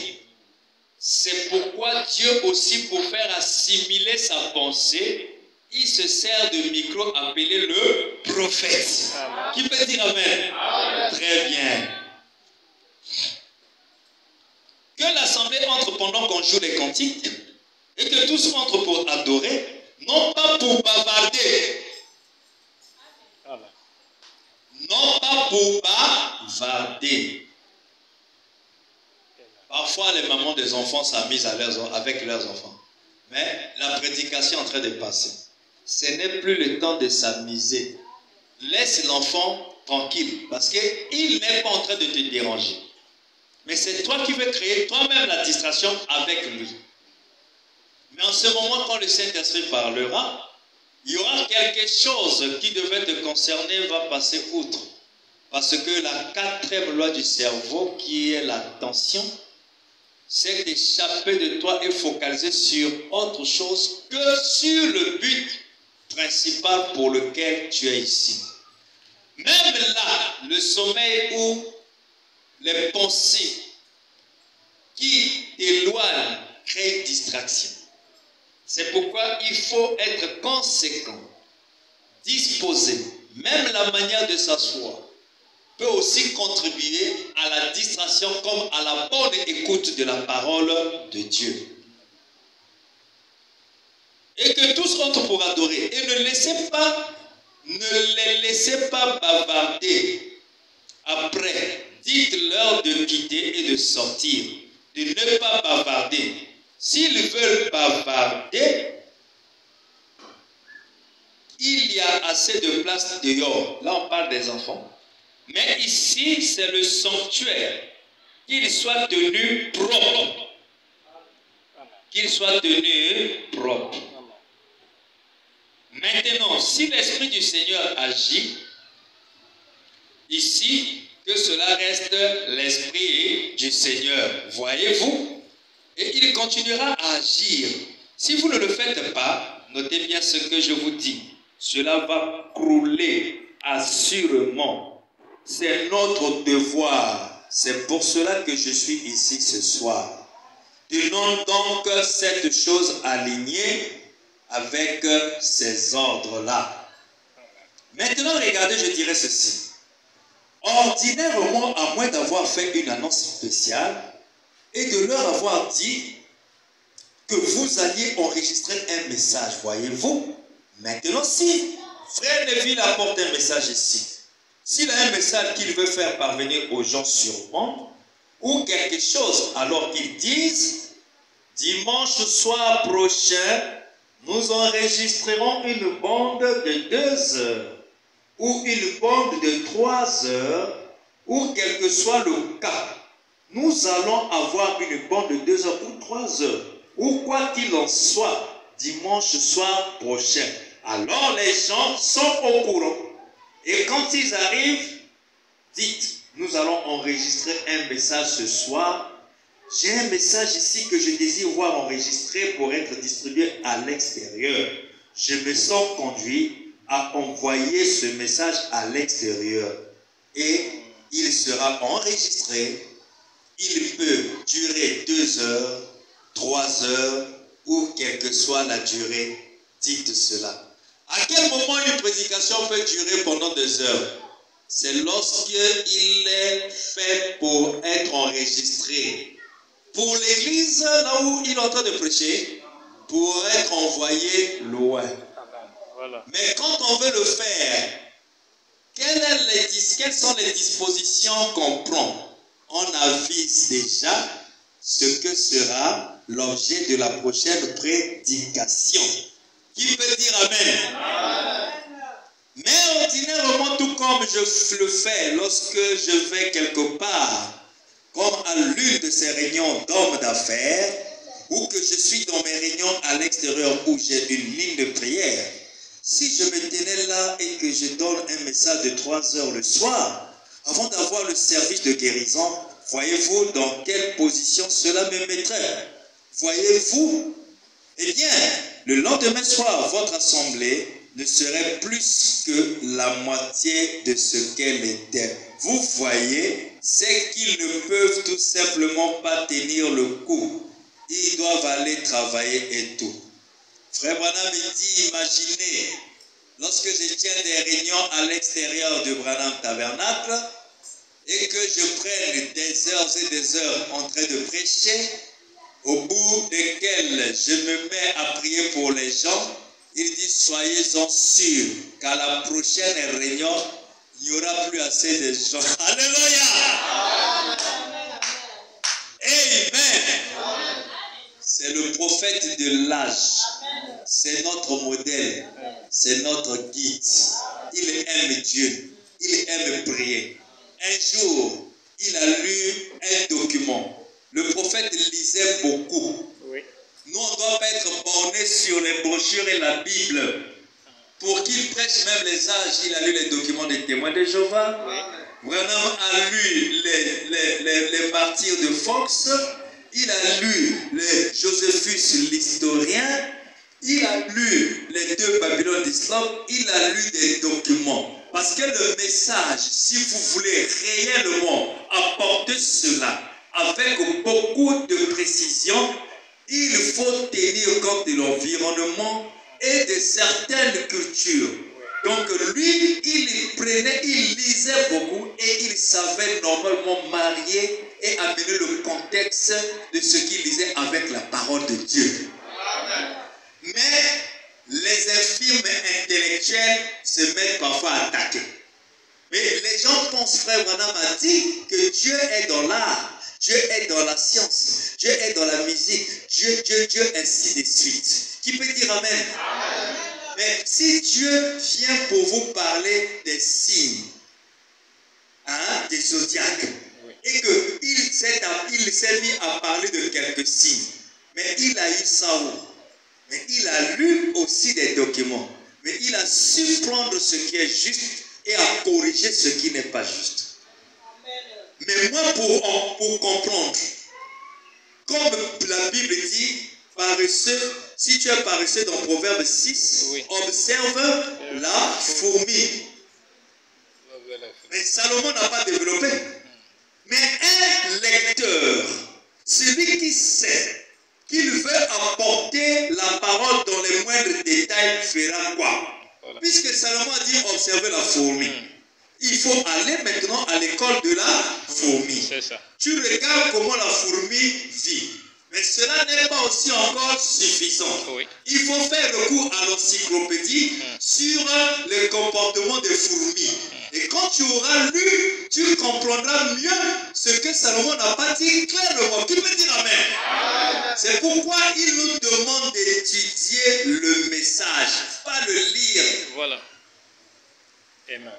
C'est pourquoi Dieu aussi, pour faire assimiler sa pensée, il se sert de micro appelé le prophète. Amen. Qui peut dire Amen? Amen. Très bien. Que l'assemblée entre pendant qu'on joue les cantiques et que tous entrent pour adorer Non pas pour bavarder. Amen. Non pas pour bavarder. Parfois, les mamans des enfants s'amusent avec leurs enfants. Mais la prédication est en train de passer. Ce n'est plus le temps de s'amuser. Laisse l'enfant tranquille parce qu'il n'est pas en train de te déranger. Mais c'est toi qui veux créer toi-même la distraction avec lui. Mais en ce moment, quand le Saint-Esprit parlera, il y aura quelque chose qui devait te concerner, va passer outre. Parce que la quatrième loi du cerveau, qui est l'attention, c'est d'échapper de toi et focaliser sur autre chose que sur le but principal pour lequel tu es ici. Même là, le sommeil ou les pensées qui t'éloignent créent distraction. C'est pourquoi il faut être conséquent, disposé. Même la manière de s'asseoir peut aussi contribuer à la distraction comme à la bonne écoute de la parole de Dieu. Et que tous entrent pour adorer. Et ne les laissez pas bavarder. Après, dites-leur de quitter et de sortir. De ne pas bavarder. S'ils veulent bavarder, il y a assez de place dehors. Là, on parle des enfants. Mais ici, c'est le sanctuaire. Qu'il soit tenu propre. Qu'il soit tenu propre. Maintenant, si l'Esprit du Seigneur agit, ici, que cela reste l'Esprit du Seigneur. Voyez-vous? Et il continuera à agir. Si vous ne le faites pas, notez bien ce que je vous dis. Cela va crouler assurément. C'est notre devoir. C'est pour cela que je suis ici ce soir. Tenons donc cette chose alignée avec ces ordres-là. Maintenant, regardez, je dirais ceci. Ordinairement, à moins d'avoir fait une annonce spéciale et de leur avoir dit que vous alliez enregistrer un message, voyez-vous? Maintenant, si Frère Neville apporte un message ici, s'il a un message qu'il veut faire parvenir aux gens sûrement, ou quelque chose, alors qu'ils disent, dimanche soir prochain, nous enregistrerons une bande de 2 heures, ou une bande de 3 heures, ou quel que soit le cas. Nous allons avoir une bande de 2 heures ou 3 heures, ou quoi qu'il en soit, dimanche soir prochain. Alors les gens sont au courant. Et quand ils arrivent, dites, nous allons enregistrer un message ce soir. J'ai un message ici que je désire voir enregistré pour être distribué à l'extérieur. Je me sens conduit à envoyer ce message à l'extérieur. Et il sera enregistré. Il peut durer 2 heures, 3 heures, ou quelle que soit la durée. Dites cela. À quel moment une prédication peut durer pendant 2 heures? C'est lorsqu'il est fait pour être enregistré. Pour l'église, là où il est en train de prêcher, pour être envoyé loin. Voilà. Mais quand on veut le faire, quelles sont les dispositions qu'on prend? On avise déjà ce que sera l'objet de la prochaine prédication. Qui peut dire Amen? Mais ordinairement, tout comme je le fais lorsque je vais quelque part, comme à l'une de ces réunions d'hommes d'affaires, ou que je suis dans mes réunions à l'extérieur où j'ai une ligne de prière, si je me tenais là et que je donne un message de 3 heures le soir, avant d'avoir le service de guérison, voyez-vous dans quelle position cela me mettrait? Voyez-vous? Eh bien, le lendemain soir, votre assemblée ne serait plus que la moitié de ce qu'elle était. Vous voyez, c'est qu'ils ne peuvent tout simplement pas tenir le coup. Ils doivent aller travailler et tout. Frère Branham dit, imaginez, lorsque je tiens des réunions à l'extérieur du Branham Tabernacle et que je prenne des heures et des heures en train de prêcher, au bout desquelles je me mets à prier pour les gens, Il dit, soyez-en sûrs qu'à la prochaine réunion, il n'y aura plus assez de gens. Alléluia! Amen! C'est le prophète de l'âge. C'est notre modèle. C'est notre guide. Il aime Dieu. Il aime prier. Un jour, il a lu un document. Le prophète lisait beaucoup. Oui. Nous, on ne doit pas être bornés sur les brochures et la Bible. Pour qu'il prêche même les âges, il a lu les documents des témoins de Jéhovah. Oui. Branham a lu les martyrs de Fox. Il a lu les Josephus l'historien. Il a lu les 2 Babylone d'Islam. Il a lu des documents. Parce que le message, si vous voulez réellement apporter cela avec beaucoup de précision, il faut tenir compte de l'environnement et de certaines cultures. Donc lui, il lisait beaucoup et il savait normalement marier et amener le contexte de ce qu'il lisait avec la parole de Dieu. Amen. Mais les infirmes intellectuels se mettent parfois à attaquer. Mais les gens pensent, frère Branham a dit que Dieu est dans l'art, Dieu est dans la science, Dieu est dans la musique, Dieu, ainsi de suite. Qui peut dire Amen? Amen. Mais si Dieu vient pour vous parler des signes, des zodiaques, et qu'il s'est mis à parler de quelques signes, mais il a eu ça où? Mais il a lu aussi des documents, mais il a su prendre ce qui est juste et à corriger ce qui n'est pas juste. Mais moi, pour comprendre, comme la Bible dit, paresseux, si tu es paresseux dans Proverbe 6, oui, observe la fourmi. Mais Salomon n'a pas développé. Mais un lecteur, celui qui sait qu'il veut apporter la parole dans les moindres détails, fera quoi? Voilà. Puisque Salomon a dit observer la fourmi. Il faut aller maintenant à l'école de la fourmi. C'est ça. Tu regardes comment la fourmi vit. Mais cela n'est pas aussi encore suffisant. Oui. Il faut faire recours à l'encyclopédie sur le comportement des fourmis. Et quand tu auras lu, tu comprendras mieux ce que Salomon n'a pas dit clairement. Tu peux dire Amen. Amen. C'est pourquoi il nous demande d'étudier le message, pas le lire. Voilà. Amen.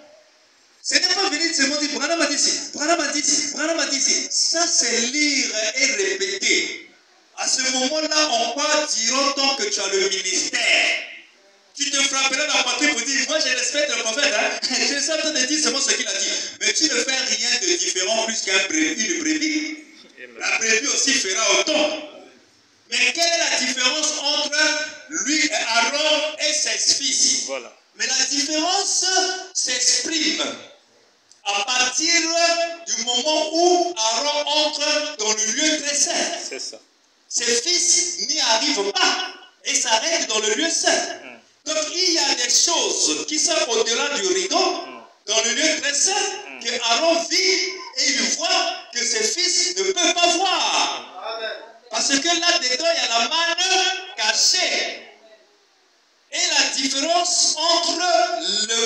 Ce n'est pas venir seulement dire Branham a dit ici, Branham a dit ici, Branham a dit ici. Ça, c'est lire et répéter. À ce moment-là, on quoi diront-on que tu as le ministère? Tu te frapperas la poitrine pour dire, moi je respecte le prophète, je sais pas te dire seulement ce qu'il a dit. Mais tu ne fais rien de différent plus qu'une brebis. La brebis aussi fera autant. Mais quelle est la différence entre lui et Aaron et ses fils? Voilà. Mais la différence s'exprime à partir du moment où Aaron entre dans le lieu très saint. C'est ça. Ses fils n'y arrivent pas et s'arrêtent dans le lieu saint. Donc il y a des choses qui sont au-delà du rideau, dans le lieu très saint, que Aaron vit et il voit que ses fils ne peuvent pas voir. Amen. Parce que là-dedans, il y a la manne cachée. Et la différence entre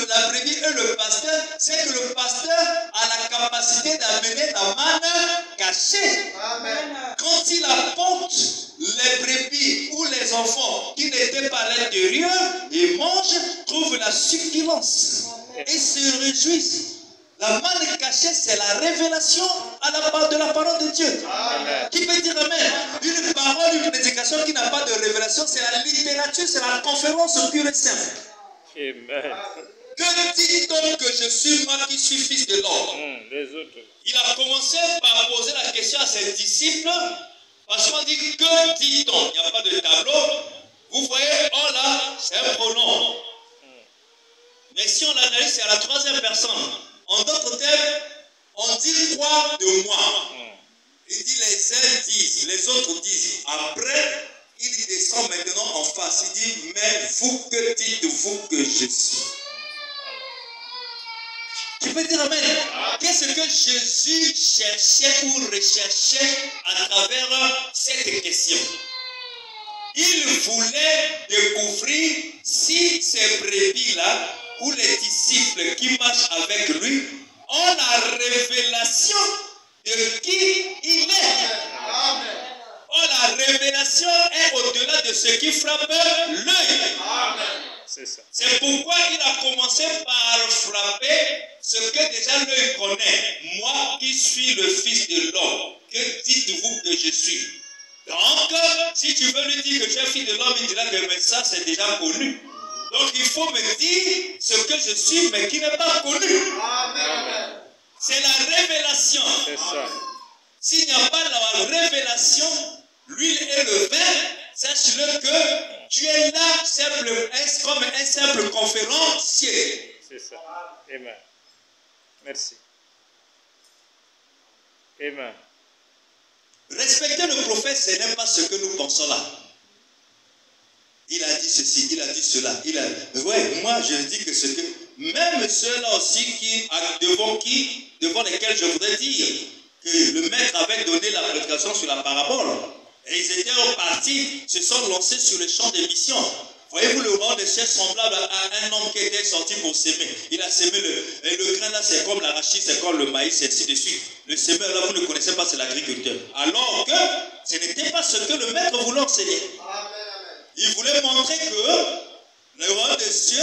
la brebis et le pasteur, c'est que le pasteur a la capacité d'amener la manne cachée. Amen. Quand il apporte les brebis ou les enfants qui n'étaient pas à l'intérieur, ils mangent, trouvent la succulence et se réjouissent. La manne cachée, c'est la révélation de la parole de Dieu. Amen. Qui peut dire Amen? Une parole, une prédication qui n'a pas de révélation, c'est la littérature, c'est la conférence pure et simple. Amen. Que dit-on que je suis moi qui suis fils de l'homme? Les autres. Il a commencé par poser la question à ses disciples, parce qu'on dit que dit-on? Il n'y a pas de tableau. Vous voyez, oh là, c'est un pronom. Mais si on l'analyse, c'est à la troisième personne. En d'autres termes, on dit quoi de moi? Il dit les uns disent, les autres disent. Après, il descend maintenant en face. Il dit, mais vous, que dites-vous que je suis? Tu peux dire Amen. Qu'est-ce que Jésus cherchait ou recherchait à travers cette question? il voulait découvrir si ces brebis-là, ou les disciples qui marchent avec lui, ont la révélation de qui il est. Oh, la révélation est au-delà de ce qui frappe l'œil. C'est ça. C'est pourquoi il a commencé par frapper ce que déjà l'œil connaît. Moi qui suis le Fils de l'homme, que dites-vous que je suis? Donc, si tu veux lui dire que tu es fils de l'homme, il dira que mais ça c'est déjà connu. Donc il faut me dire ce que je suis, mais qui n'est pas connu. C'est la révélation. C'est ça. S'il n'y a pas la révélation, l'huile et le vin, sache-le que tu es là comme un simple conférencier. C'est ça. Amen. Merci. Amen. Respecter le prophète, ce n'est pas ce que nous pensons là. Il a dit ceci, il a dit cela. Ouais, moi je dis que ce que... Même ceux-là aussi devant lesquels je voudrais dire que le maître avait donné la prédication sur la parabole. Et ils étaient partis, se sont lancés sur le champ des missions. Voyez-vous le roi des cieux semblable à un homme qui était sorti pour s'aimer. Il a semé le grain là, c'est comme l'arachide, c'est comme le maïs, et ainsi de suite. Le semeur là, vous ne connaissez pas, c'est l'agriculteur. Alors que ce n'était pas ce que le maître voulait enseigner. Il voulait montrer que le roi des cieux,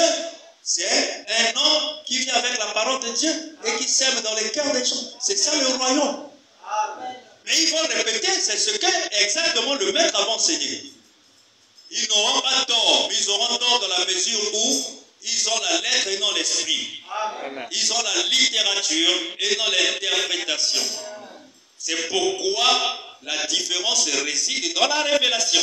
c'est un homme qui vit avec la parole de Dieu et qui sème dans les cœurs des gens. C'est ça le royaume. Mais ils vont répéter, c'est ce que exactement le maître avait enseigné. Ils n'auront pas tort, mais ils auront tort dans la mesure où ils ont la lettre et non l'esprit. Ils ont la littérature et non l'interprétation. C'est pourquoi la différence réside dans la révélation.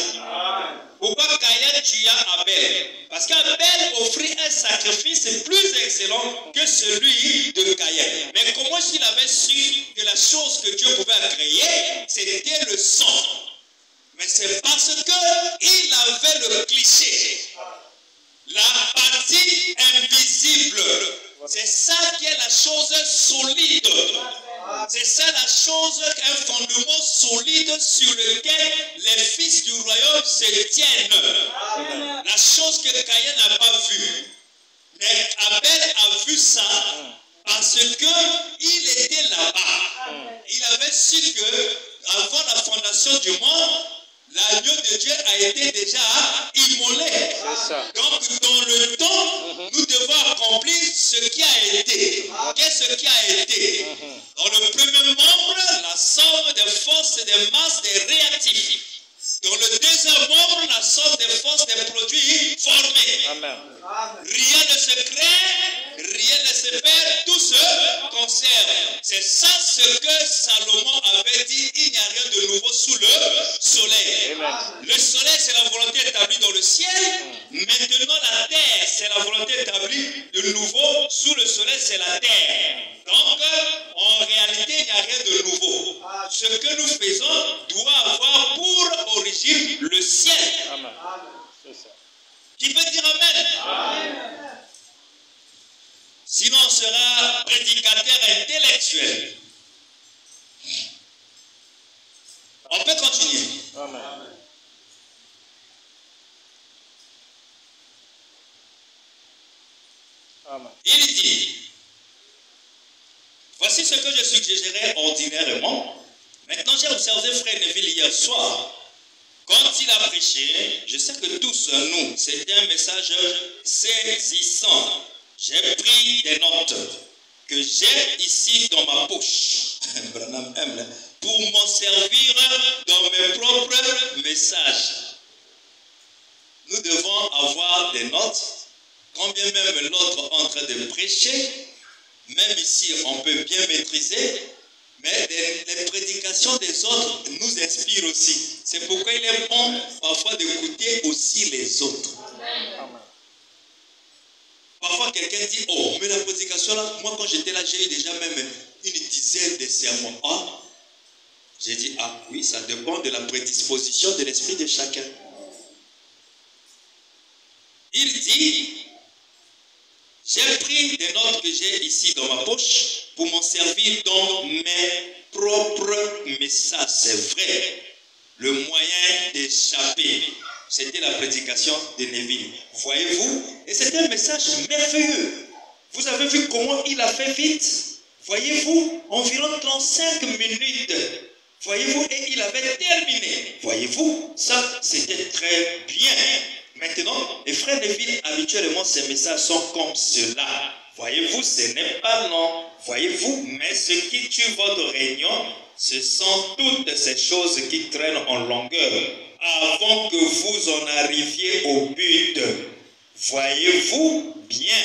Pourquoi Caïn tua Abel? Parce qu'Abel offrit un sacrifice plus excellent que celui de Caïn. Mais comment il avait su que la chose que Dieu pouvait créer, c'était le sang? Mais c'est parce qu'il avait le cliché. La partie invisible. C'est ça qui est la chose solide. C'est ça la chose, un fondement solide sur lequel les fils du royaume se tiennent. La chose que Caïn n'a pas vue. Mais Abel a vu ça parce qu'il était là-bas. Il avait su que avant la fondation du monde, l'agneau de Dieu a été déjà immolé. Donc dans le temps, nous devons accomplir ce qui a été. Qu'est-ce qui a été? Dans le premier membre, la somme des forces et des masses des réactifs. Dans le deuxième membre, la somme des forces des produits formés. Amen. Rien ne se crée, rien ne se perd, tout se conserve. C'est ça ce que Salomon avait dit, il n'y a rien de nouveau sous le soleil. Amen. Le soleil, c'est la volonté établie dans le ciel. Maintenant, la terre, c'est la volonté établie de nouveau sous le soleil, c'est la terre. Donc, en réalité, il n'y a rien de nouveau. Ce que nous faisons doit avoir pour origine le ciel. Amen. C'est ça. Qui peut dire Amen? Amen. Sinon, on sera prédicateur intellectuel. On peut continuer. Amen. Amen. Il dit, voici ce que je suggérerais ordinairement. Maintenant, j'ai observé Frère Neville hier soir. Quand il a prêché, je sais que tous nous, c'était un message saisissant. J'ai pris des notes que j'ai ici dans ma poche pour m'en servir dans mes propres messages. Nous devons avoir des notes, quand bien même l'autre est en train de prêcher, même ici on peut bien maîtriser, mais les prédications des autres nous inspirent aussi. C'est pourquoi il est bon parfois d'écouter aussi les autres. Amen. Parfois quelqu'un dit, oh, mais la prédication là, moi quand j'étais là, j'ai eu déjà même une dizaine de sermons. Ah, j'ai dit, ah oui, ça dépend de la prédisposition de l'esprit de chacun. Il dit, j'ai pris des notes que j'ai ici dans ma poche pour m'en servir dans mes propres messages. C'est vrai, le moyen d'échapper C'était la prédication de Neville. Voyez-vous? Et c'était un message merveilleux. Vous avez vu comment il a fait vite? Voyez-vous? Environ 35 minutes. Voyez-vous? Et il avait terminé. Voyez-vous? Ça, c'était très bien. Maintenant, les frères Neville, habituellement, ces messages sont comme cela. Voyez-vous, ce n'est pas long. Voyez-vous, mais ce qui tue votre réunion, ce sont toutes ces choses qui traînent en longueur avant que vous en arriviez au but. Voyez-vous bien.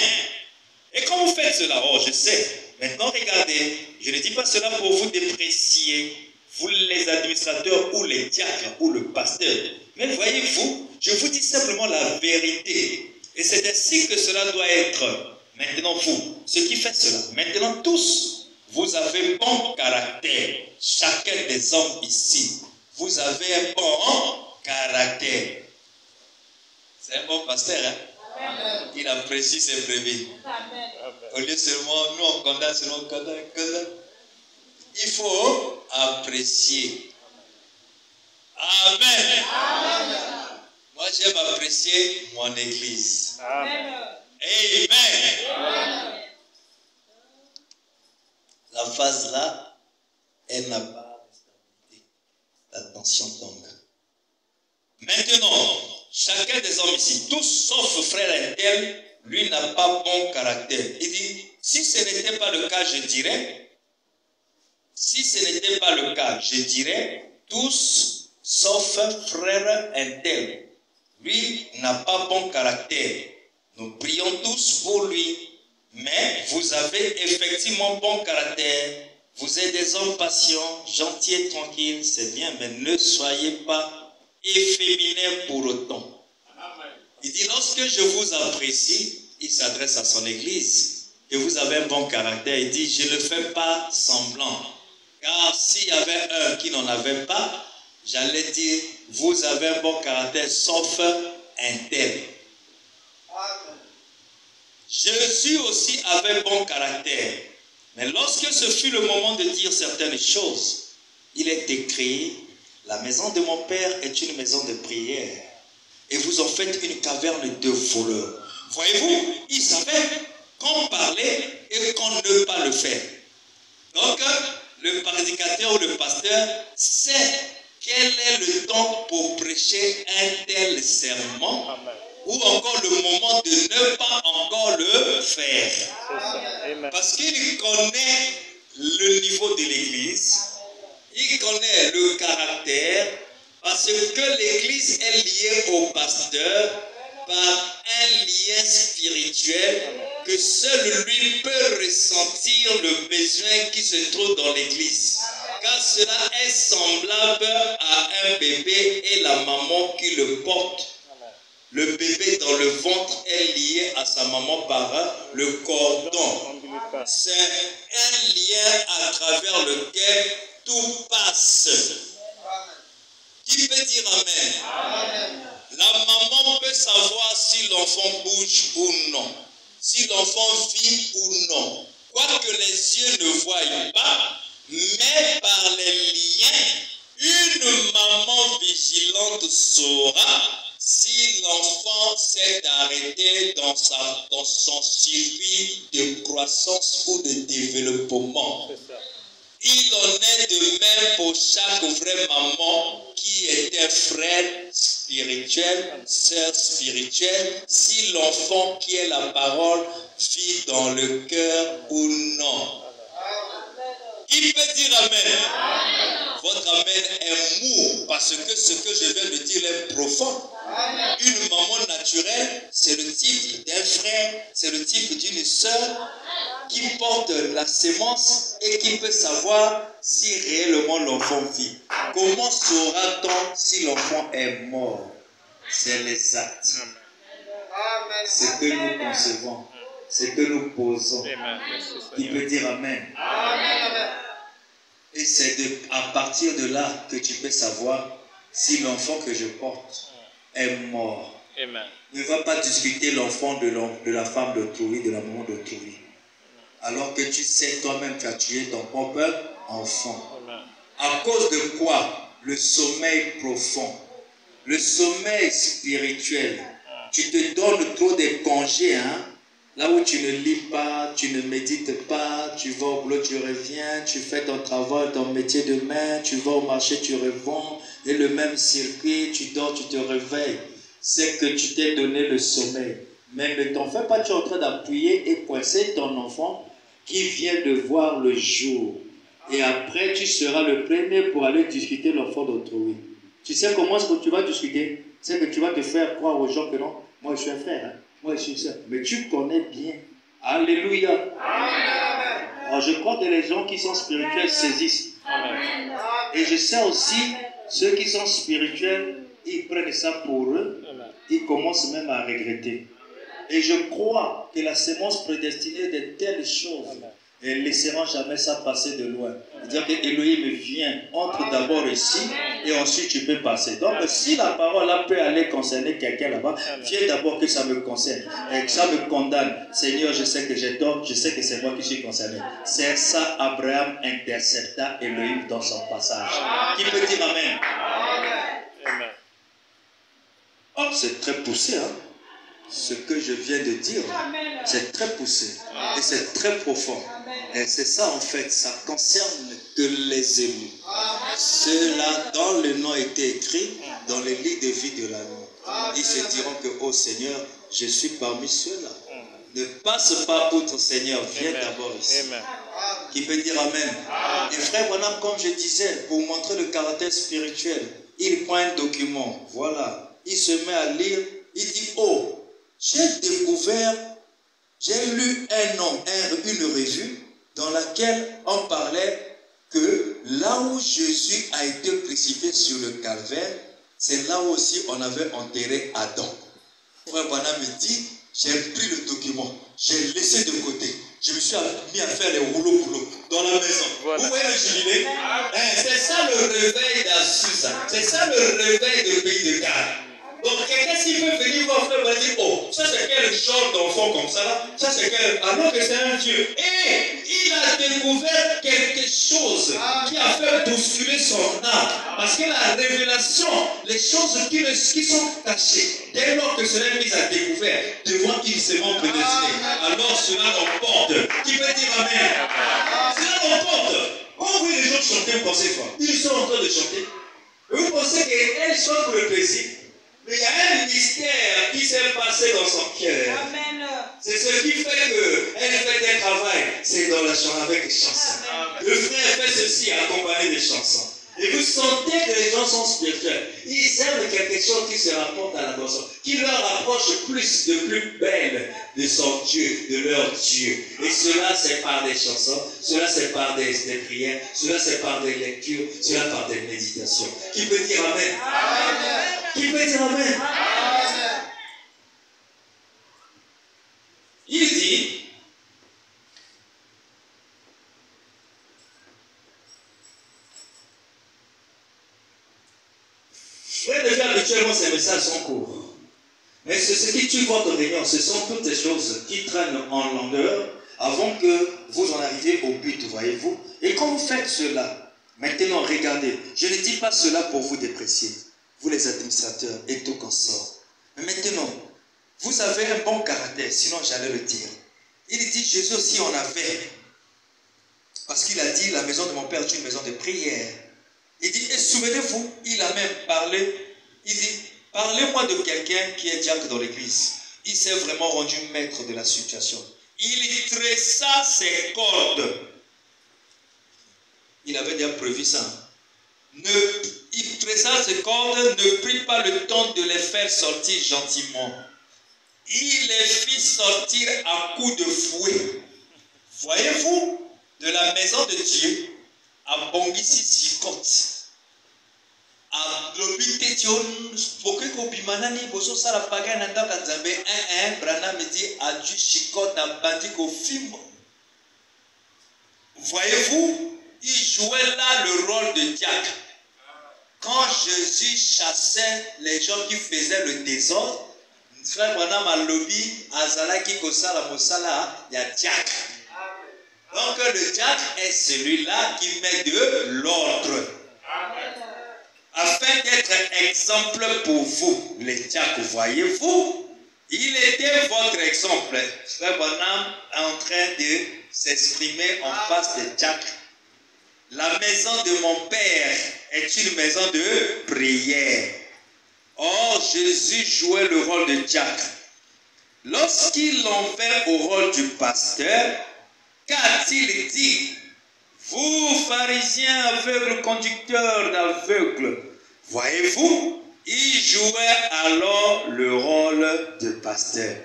Et quand vous faites cela, oh, je sais. Maintenant, regardez, je ne dis pas cela pour vous déprécier, vous les administrateurs ou les diacres ou le pasteur. Mais voyez-vous, je vous dis simplement la vérité. Et c'est ainsi que cela doit être. Maintenant, vous, ceux qui faites cela, maintenant tous, vous avez bon caractère. Chacun des hommes ici, vous avez un bon caractère. C'est un bon pasteur, hein? Amen. Il apprécie ses brebis. Amen. Au lieu seulement, nous on condamne, seulement on condamne. Il faut apprécier. Amen. Amen. Moi j'aime apprécier mon église. Amen. Amen. Amen. La phase là, elle n'a pas de stabilité. La tension tombe. Maintenant, chacun des hommes ici, tous sauf frère intel, lui n'a pas bon caractère. Il dit, si ce n'était pas le cas, je dirais, tous sauf frère intel, lui n'a pas bon caractère. Nous prions tous pour lui, mais vous avez effectivement bon caractère. Vous êtes des hommes patients, gentils et tranquilles, c'est bien, mais ne soyez pas efféminé pour autant. Il dit, lorsque je vous apprécie, il s'adresse à son église, et vous avez un bon caractère, il dit, je ne le fais pas semblant. Car s'il y avait un qui n'en avait pas, j'allais dire, vous avez un bon caractère, sauf un tel. Jésus aussi avait bon caractère. Mais lorsque ce fut le moment de dire certaines choses, il est écrit, la maison de mon père est une maison de prière. Et vous en faites une caverne de voleurs. Voyez-vous, il savait qu'on parlait et qu'on ne pas le faire. Donc, le prédicateur ou le pasteur sait quel est le temps pour prêcher un tel sermon. Amen. Ou encore le moment de ne pas encore le faire. Parce qu'il connaît le niveau de l'église. Il connaît le caractère, parce que l'église est liée au pasteur par un lien spirituel que seul lui peut ressentir le besoin qui se trouve dans l'église. Car cela est semblable à un bébé et la maman qui le porte. Le bébé dans le ventre est lié à sa maman par le cordon. C'est un lien à travers lequel tout passe. Qui peut dire Amen? Amen. La maman peut savoir si l'enfant bouge ou non, si l'enfant vit ou non. Quoique les yeux ne voient pas, mais par les liens, une maman vigilante saura si l'enfant s'est arrêté dans son circuit de croissance ou de développement. Il en est de même pour chaque vraie maman qui est un frère spirituel, sœur spirituelle, si l'enfant qui est la parole vit dans le cœur ou non. Il peut dire Amen. Amen. Votre Amen est mou parce que ce que je viens de dire est profond. Amen. Une maman naturelle, c'est le type d'un frère, c'est le type d'une sœur qui porte la sémence et qui peut savoir si réellement l'enfant vit. Comment saura-t-on si l'enfant est mort? C'est les actes. Ce que nous concevons, ce que nous posons. Qui peut dire Amen. Amen. Et c'est à partir de là que tu peux savoir si l'enfant que je porte est mort. Amen. Ne va pas discuter l'enfant de la femme d'autrui, de la maman d'autrui. Alors que tu sais toi-même tu as tué ton propre enfant. Amen. À cause de quoi? Le sommeil profond. le sommeil spirituel. Tu te donnes trop de congés, hein? Là où tu ne lis pas, tu ne médites pas, tu vas au boulot, tu reviens, tu fais ton travail, ton métier de main, tu vas au marché, tu revends, et le même circuit, tu dors, tu te réveilles. C'est que tu t'es donné le sommeil. Mais ne t'en fais pas, tu es en train d'appuyer et coincer ton enfant qui vient de voir le jour. Et après, tu seras le premier pour aller discuter l'enfant d'autrui. Tu sais comment est-ce que tu vas discuter? C'est que tu vas te faire croire aux gens que non, moi je suis un frère, hein? Moi je suis ça. Mais tu connais bien. Alléluia. Amen. Alors, je crois que les gens qui sont spirituels saisissent. Amen. Et je sais aussi, ceux qui sont spirituels, ils prennent ça pour eux. Amen. Ils commencent même à regretter. Et je crois que la sémence prédestinée de telles choses, Amen, elles ne laisseront jamais ça passer de loin. C'est-à-dire que Elohim vient, entre d'abord ici, et ensuite tu peux passer. Donc si la parole là peut aller concerner quelqu'un là-bas, viens d'abord que ça me concerne. Et que ça me condamne. Seigneur, je sais que j'ai tort, je sais que c'est moi qui suis concerné. C'est ça, Abraham intercepta Elohim dans son passage. Qui peut dire Amen? Amen. Oh, c'est très poussé, hein? Ce que je viens de dire, c'est très poussé et c'est très profond. Et c'est ça en fait, ça concerne que les élus. Ceux-là dont le nom était écrit dans le livre de vie de l'agneau. Ils se diront que, oh Seigneur, je suis parmi ceux-là. Ne passe pas outre, Seigneur, viens d'abord ici. Qui peut dire Amen? Et frère Branham, comme je disais, pour montrer le caractère spirituel, il prend un document, voilà, il se met à lire, il dit, oh, j'ai découvert, j'ai lu une revue dans laquelle on parlait que là où Jésus a été crucifié sur le calvaire, c'est là où aussi on avait enterré Adam. Frère Branham me dit, j'ai pris le document, j'ai laissé de côté, je me suis mis à faire les rouleaux-boulots dans la maison. Voilà. Vous voyez le jubilé? C'est ça le réveil d'Asus, c'est ça le réveil du pays de Galles. Donc quelqu'un s'il peut venir voir frère va dire, oh, ça c'est quel genre d'enfant comme ça là? Ça c'est quel... Alors que c'est un Dieu. Et il a découvert quelque chose qui a fait bousculer son âme. Parce que la révélation, les choses qui sont cachées, dès lors que cela est mis à découvert, devant ils seront prédestinés. Alors cela l'emporte. Qui peut dire Amen? Cela l'emporte. Quand vous voyez les gens chanter, vous pensez quoi? Ils sont en train de chanter. Et vous pensez qu'elles chantent pour le plaisir. Mais il y a un mystère qui s'est passé dans son cœur. C'est ce qui fait qu'elle fait un travail. C'est dans la chanson, avec les chansons. Le frère fait ceci accompagné des chansons. Et vous sentez que les gens sont spirituels. Ils aiment quelque chose qui se rapporte à l'adoration, qui leur rapproche plus belle de son Dieu, de leur Dieu. Et cela, c'est par des chansons, cela, c'est par des prières, cela, c'est par des lectures, cela, par des méditations. Qui peut dire Amen? Amen. Qui peut dire Amen? Amen. Il dit, frère, déjà habituellement ces messages sont courts. Mais ce qui tue votre réunion, ce sont toutes ces choses qui traînent en longueur avant que vous en arriviez au but, voyez-vous. Et quand vous faites cela, maintenant regardez, je ne dis pas cela pour vous déprécier, vous les administrateurs et tout consort. Mais maintenant, vous avez un bon caractère, sinon j'allais le dire. Il dit, Jésus aussi en avait. Parce qu'il a dit, la maison de mon Père est une maison de prière. Il dit, et souvenez-vous, il a même parlé, il dit, parlez-moi de quelqu'un qui est diacre dans l'église. Il s'est vraiment rendu maître de la situation. Il tressa ses cordes. Il avait déjà prévu ça. Il tressa ses cordes, ne prit pas le temps de les faire sortir gentiment. Il les fit sortir à coups de fouet. Voyez-vous, de la maison de Dieu, à Bongisi Sikot, à l'Obitation, pour que Kobimanani, Boso Sarapaga, Nanda Kanzambe, Brana me dit, à du Chikot, à Bandiko Film. Voyez-vous, il jouait là le rôle de diacre. Quand Jésus chassait les gens qui faisaient le désordre, frère Branham a lobby, Azala qui Kosala Mosala, il y a diacre. Donc le diacre est celui-là qui met de l'ordre. afin d'être exemple pour vous, les diacres, voyez-vous, il était votre exemple. Frère Branham est en train de s'exprimer en face des diacres. La maison de mon Père est une maison de prière. Or, Jésus jouait le rôle de diacre. Lorsqu'il l'envers au rôle du pasteur, qu'a-t-il dit? Vous, pharisiens aveugles, conducteurs d'aveugles, voyez-vous, il jouait alors le rôle de pasteur.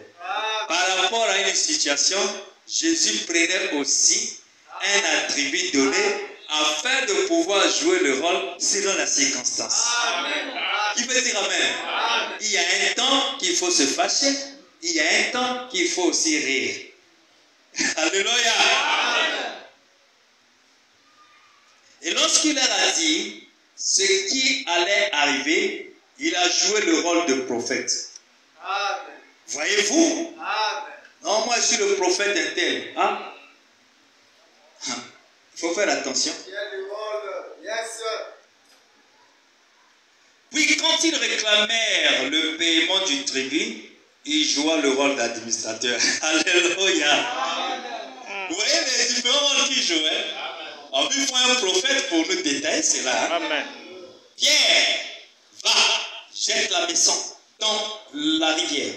Par rapport à une situation, Jésus prenait aussi un attribut donné afin de pouvoir jouer le rôle selon la circonstance. Qui veut dire amen? Il y a un temps qu'il faut se fâcher, il y a un temps qu'il faut aussi rire. Alléluia! Et lorsqu'il leur a dit ce qui allait arriver, il a joué le rôle de prophète. Voyez-vous? Non, moi je suis le prophète d'un tel. Hein? Il faut faire attention. Puis quand ils réclamèrent le paiement du tribut, il joua le rôle d'administrateur. Alléluia. Vous voyez les différents rôles qu'il jouait. En plus, il faut un prophète pour nous détailler cela. Amen. Pierre, va, jette la maison dans la rivière.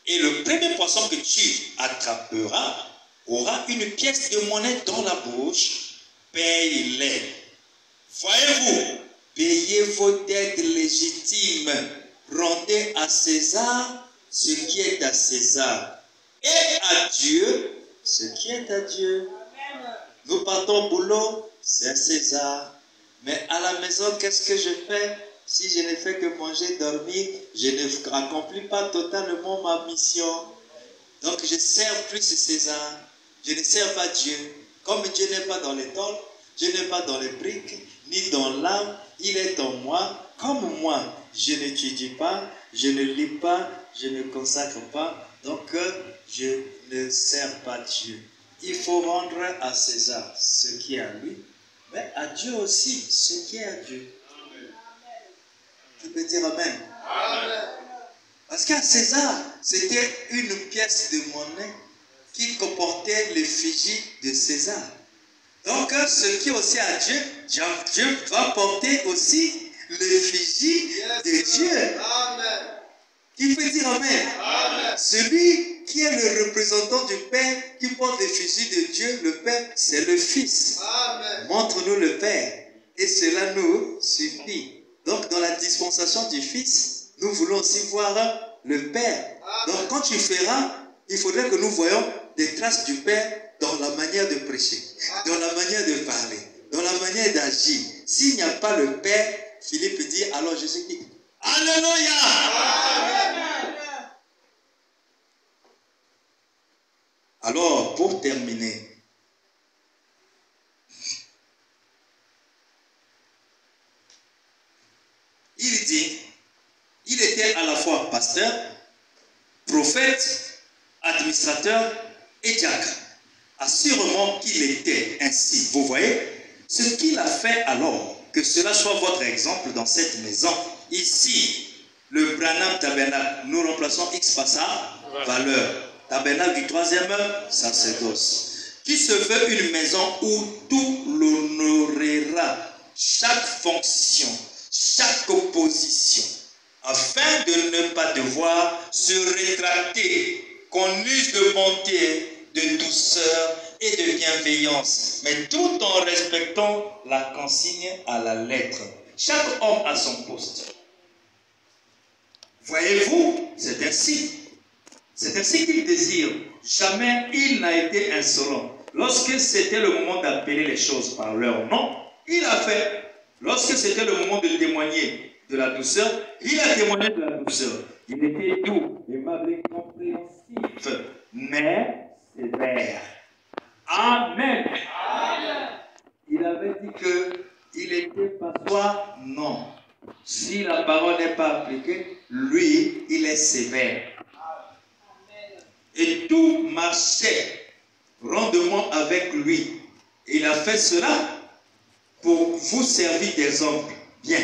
Et le premier poisson que tu attraperas aura une pièce de monnaie dans la bouche. Paye-les. Voyez-vous, payez vos dettes légitimes. Rendez à César ce qui est à César. Et à Dieu ce qui est à Dieu. Nous partons au boulot, c'est à César. Mais à la maison, qu'est-ce que je fais? Si je ne fais que manger, dormir, je ne accomplis pas totalement ma mission. Donc je sers plus César. Je ne sers pas Dieu. Comme Dieu n'est pas dans les tôles, Dieu n'est pas dans les briques, ni dans l'âme, il est en moi. Comme moi, je n'étudie pas, je ne lis pas, je ne consacre pas. Donc je ne sers pas Dieu. Il faut rendre à César ce qui est à lui, mais à Dieu aussi ce qui est à Dieu. Tu peux dire Amen. Amen. Parce qu'à César, c'était une pièce de monnaie qui comportait l'effigie de César. Donc, ce qui est aussi à Dieu, Dieu va porter aussi l'effigie de Dieu. Amen. Qui peut dire Amen. Amen. Celui qui est le représentant du Père, qui porte l'effigie de Dieu, le Père, c'est le Fils. Amen. Montre-nous le Père. Et cela nous suffit. Donc, dans la dispensation du Fils, nous voulons aussi voir le Père. Amen. Donc, quand tu feras, il faudrait que nous voyions des traces du Père dans la manière de prêcher, dans la manière de parler, dans la manière d'agir. S'il n'y a pas le Père, Philippe dit, alors Jésus dit, Alléluia! Amen. Alors, pour terminer, il dit, il était à la fois pasteur, prophète, administrateur et diacre. Assurément qu'il était ainsi. Vous voyez, ce qu'il a fait alors, que cela soit votre exemple dans cette maison. Ici, le Branham Tabernacle, nous remplaçons X par sa valeur. Tabernacle du 3e sacerdoce. Qui se veut une maison où tout l'honorera, chaque fonction, chaque opposition, afin de ne pas devoir se rétracter, qu'on use de bonté, de douceur et de bienveillance, mais tout en respectant la consigne à la lettre. Chaque homme a son poste. Voyez-vous, c'est ainsi. C'est ainsi qu'il désire. Jamais il n'a été insolent. Lorsque c'était le moment d'appeler les choses par leur nom, il a fait. Lorsque c'était le moment de témoigner de la douceur, il a témoigné de la douceur. Il était doux, aimable et compréhensif, mais sévère. Amen. Amen. Il avait dit qu'il était passoire. Non. Si la parole n'est pas appliquée, lui, il est sévère. Amen. Et tout marchait rondement avec lui. Il a fait cela pour vous servir d'exemple. Bien.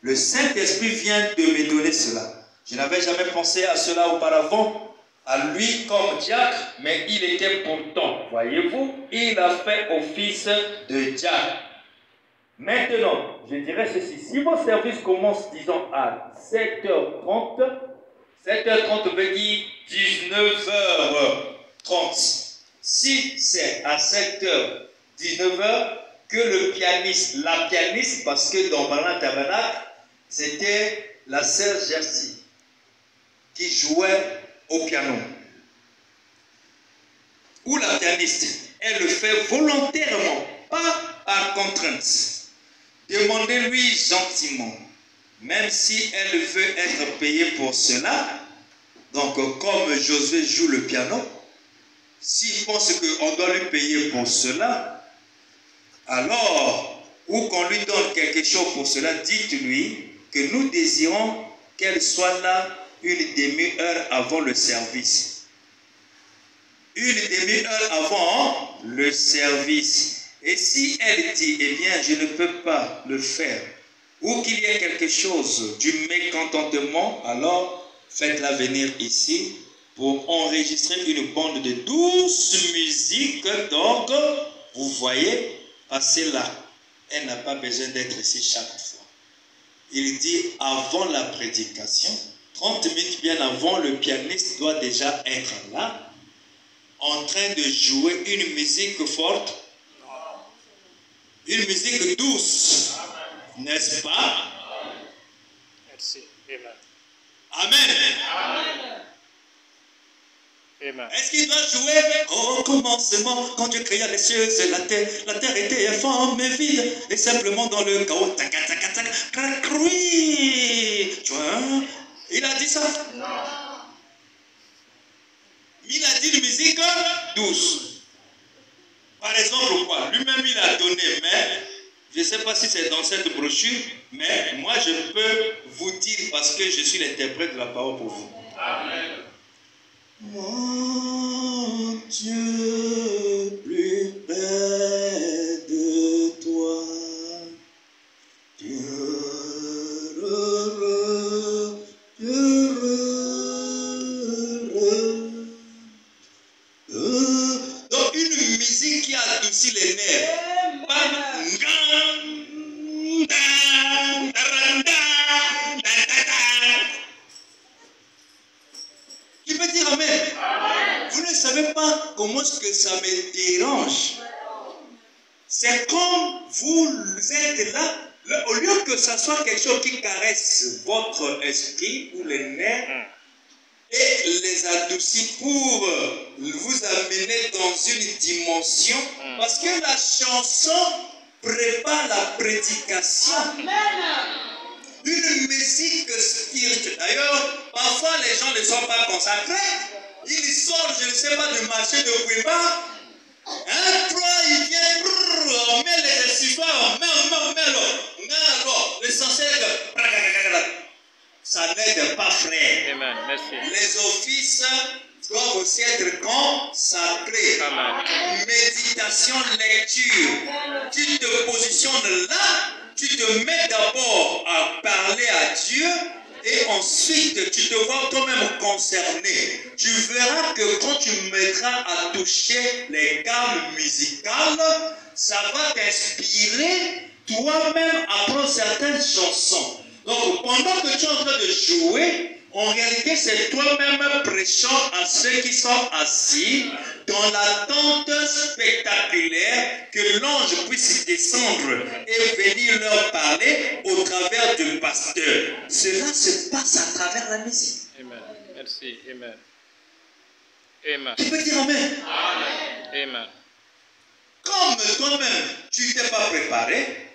Le Saint-Esprit vient de me donner cela. Je n'avais jamais pensé à cela auparavant, à lui comme diacre, mais il était pourtant, voyez-vous, il a fait office de diacre. Maintenant, je dirais ceci, si vos services commencent, disons, à 7h30, 7h30 veut dire 19h30. Si c'est à 7h, 19h, que le pianiste, la pianiste, parce que dans Berlin Tabernacle, c'était la sœur Gercy qui jouait au piano. Ou la pianiste, elle le fait volontairement, pas par contrainte. Demandez-lui gentiment, même si elle veut être payée pour cela. Donc, comme Josué joue le piano, s'il pense qu'on doit lui payer pour cela, alors, ou qu'on lui donne quelque chose pour cela, dites-lui que nous désirons qu'elle soit là une demi-heure avant le service. Une demi-heure avant le service. Et si elle dit, eh bien, je ne peux pas le faire, ou qu'il y ait quelque chose du mécontentement, alors faites-la venir ici pour enregistrer une bande de douce musique. Donc, vous voyez, passer là. Elle n'a pas besoin d'être ici chaque fois. Il dit, avant la prédication, 30 minutes bien avant, le pianiste doit déjà être là, en train de jouer une musique forte, une musique douce, n'est-ce pas? Merci. Amen. Amen. Amen. Est-ce qu'il va jouer au commencement, quand Dieu créa les cieux et la terre était informe et vide, et simplement dans le chaos, tac, tac, tac, tac, tac, oui. Tu vois, il a dit ça? Non. Il a dit une musique douce. Par exemple, quoi? Lui-même, il a donné, mais je ne sais pas si c'est dans cette brochure, mais moi, je peux vous dire parce que je suis l'interprète de la parole pour vous. Amen. Mon Dieu, plus près de toi, donc une musique qui adoucit les nerfs. Tu peux dire amen. Vous ne savez pas comment est-ce que ça me dérange. C'est comme vous êtes là, au lieu que ça soit quelque chose qui caresse votre esprit ou les nerfs et les adoucit pour vous amener dans une dimension, parce que la chanson prépare la prédication. Une musique spirituelle. D'ailleurs, parfois les gens ne sont pas consacrés. Ils sortent, je ne sais pas, du marché de Ouéba. Un trois, il vient, on met les exutoires, on met alors. L'essentiel est que ça n'aide pas, frère. Amen. Merci. Les offices doivent aussi être consacrés. Amen. Méditation, lecture. Tu te positionnes là, tu te mets d'abord à parler à Dieu et ensuite tu te vois toi-même concerné. Tu verras que quand tu mettras à toucher les gammes musicales, ça va t'inspirer toi-même à prendre certaines chansons. Donc pendant que tu es en train de jouer, en réalité, c'est toi-même prêchant à ceux qui sont assis dans l'attente spectaculaire que l'ange puisse descendre et venir leur parler au travers du pasteur. Cela se passe à travers la musique. Amen. Merci. Amen. Amen. Tu peux dire amen. Amen. Comme toi-même, tu ne t'es pas préparé,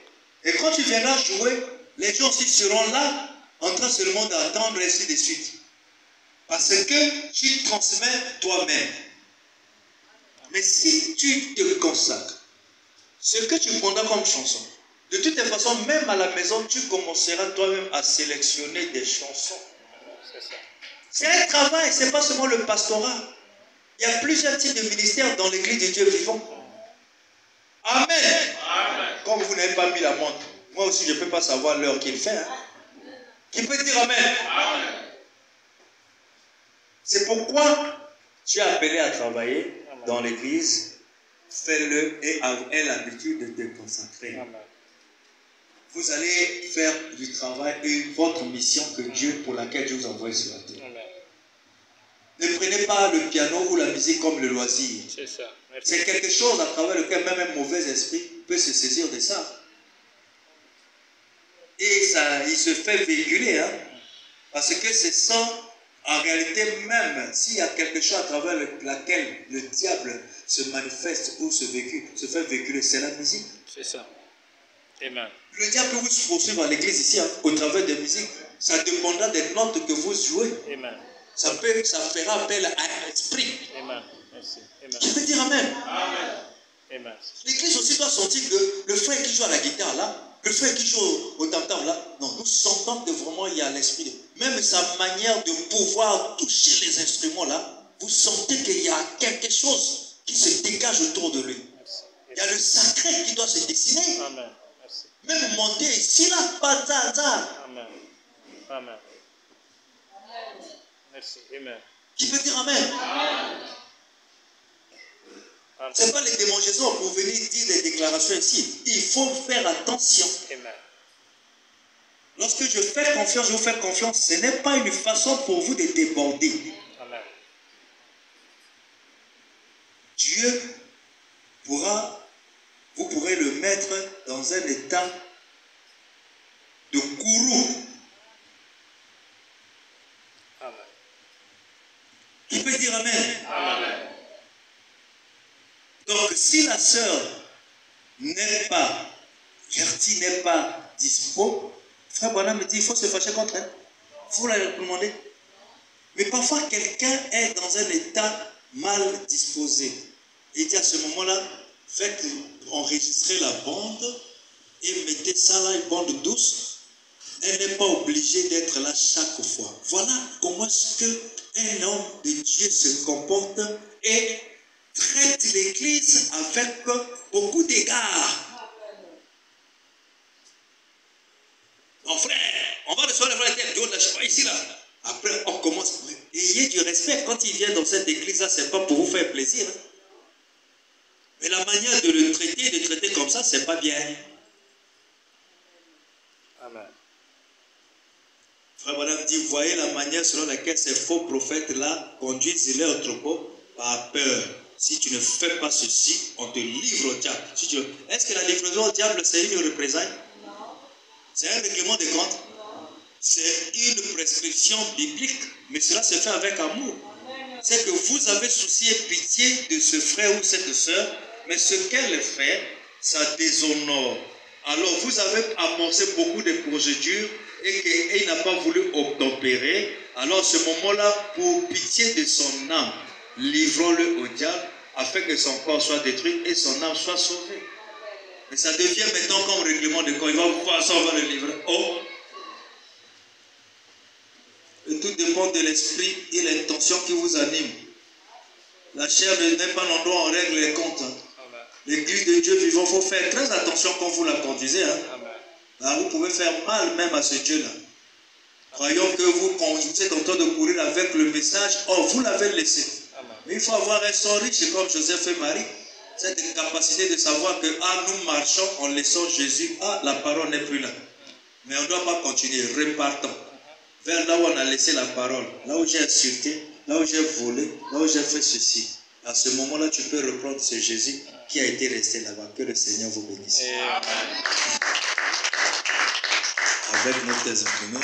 et quand tu viendras jouer, les gens aussi seront là, en train seulement d'attendre, et ainsi de suite. Parce que tu transmets toi-même. Mais si tu te consacres, ce que tu prendras comme chanson, de toute façon, même à la maison, tu commenceras toi-même à sélectionner des chansons. C'est ça. C'est un travail, ce n'est pas seulement le pastorat. Il y a plusieurs types de ministères dans l'église de Dieu vivant. Amen. Amen. Comme vous n'avez pas mis la montre, moi aussi je ne peux pas savoir l'heure qu'il fait. Hein. Qui peut dire Amen? C'est pourquoi tu es appelé à travailler dans l'église. Fais-le et aie l'habitude de te consacrer. Amen. Vous allez faire du travail et votre mission que Dieu, pour laquelle Dieu vous envoie sur la terre. Amen. Ne prenez pas le piano ou la musique comme le loisir. C'est ça. Merci. C'est quelque chose à travers lequel même un mauvais esprit peut se saisir de ça. Et ça, il se fait véhiculer. Hein, parce que c'est ça, en réalité même, s'il y a quelque chose à travers laquelle le diable se manifeste ou se fait véhiculer, c'est la musique. C'est ça. Amen. Le diable peut vous poursuivre à l'église ici, hein, au travers des musiques. Ça dépendra des notes que vous jouez. Amen. Ça fera appel à un esprit. Amen. Merci. Amen. Je peux dire Amen. Amen. L'église aussi doit sentir que le frère qui joue à la guitare là, le frère qui joue au tam-tam là, non, nous sentons que vraiment il y a l'esprit. Même sa manière de pouvoir toucher les instruments là, vous sentez qu'il y a quelque chose qui se dégage autour de lui. Merci. Il y a le sacré qui doit se dessiner. Amen. Merci. Même monter ici là, pas hasard. Amen. Amen. Merci. Amen. Qui peut dire Amen? Amen. Ce n'est pas les démangeaisons pour venir dire des déclarations ici. Il faut faire attention. Amen. Lorsque je fais confiance, je vous fais confiance, ce n'est pas une façon pour vous de déborder. Amen. Dieu vous pourrez le mettre dans un état de gourou. Amen. Qui peut dire Amen? Amen. Donc, si la sœur Gertie n'est pas dispo, frère Bonham me dit, il faut se fâcher contre elle. Il faut la demander. Mais parfois, quelqu'un est dans un état mal disposé. Il dit à ce moment-là, faites enregistrer la bande et mettez ça là, une bande douce. Elle n'est pas obligée d'être là chaque fois. Voilà comment est-ce qu'un homme de Dieu se comporte et traite l'église avec beaucoup d'égards. Mon frère, on va recevoir le frère Dieu de la chemin ici là. Après, on commence. Ayez du respect quand il vient dans cette église-là, ce n'est pas pour vous faire plaisir. Hein. Mais la manière de le traiter comme ça, c'est pas bien. Amen. Frère Bonham dit, voyez la manière selon laquelle ces faux prophètes-là conduisent leur troupeau par peur. Si tu ne fais pas ceci, on te livre au diable. Est-ce que la livraison au diable, c'est une représaille? Non. C'est un règlement de compte? Non. C'est une prescription biblique, mais cela se fait avec amour. C'est que vous avez souci et pitié de ce frère ou cette sœur, mais ce qu'elle fait, ça déshonore. Alors vous avez amorcé beaucoup de procédures et qu'il n'a pas voulu obtempérer. Alors à ce moment-là, pour pitié de son âme, livrons-le au diable afin que son corps soit détruit et son âme soit sauvée. Mais ça devient maintenant comme règlement de corps. Il va vous voir ça, on va le livrer. Oh! Et tout dépend de l'esprit et l'intention qui vous anime. La chair n'est pas l'endroit où on règle les comptes. L'église de Dieu vivant, il faut faire très attention quand vous la conduisez. Hein. Là, vous pouvez faire mal même à ce Dieu-là. Croyons que vous êtes en train de courir avec le message. Oh, vous l'avez laissé. Mais il faut avoir un sort riche comme Joseph et Marie. Cette capacité de savoir que nous marchons en laissant Jésus. La parole n'est plus là. Mais on ne doit pas continuer. Repartons vers là où on a laissé la parole. Là où j'ai insulté, là où j'ai volé, là où j'ai fait ceci. À ce moment-là, tu peux reprendre ce Jésus qui a été resté là-bas. Que le Seigneur vous bénisse. Avec nos instruments,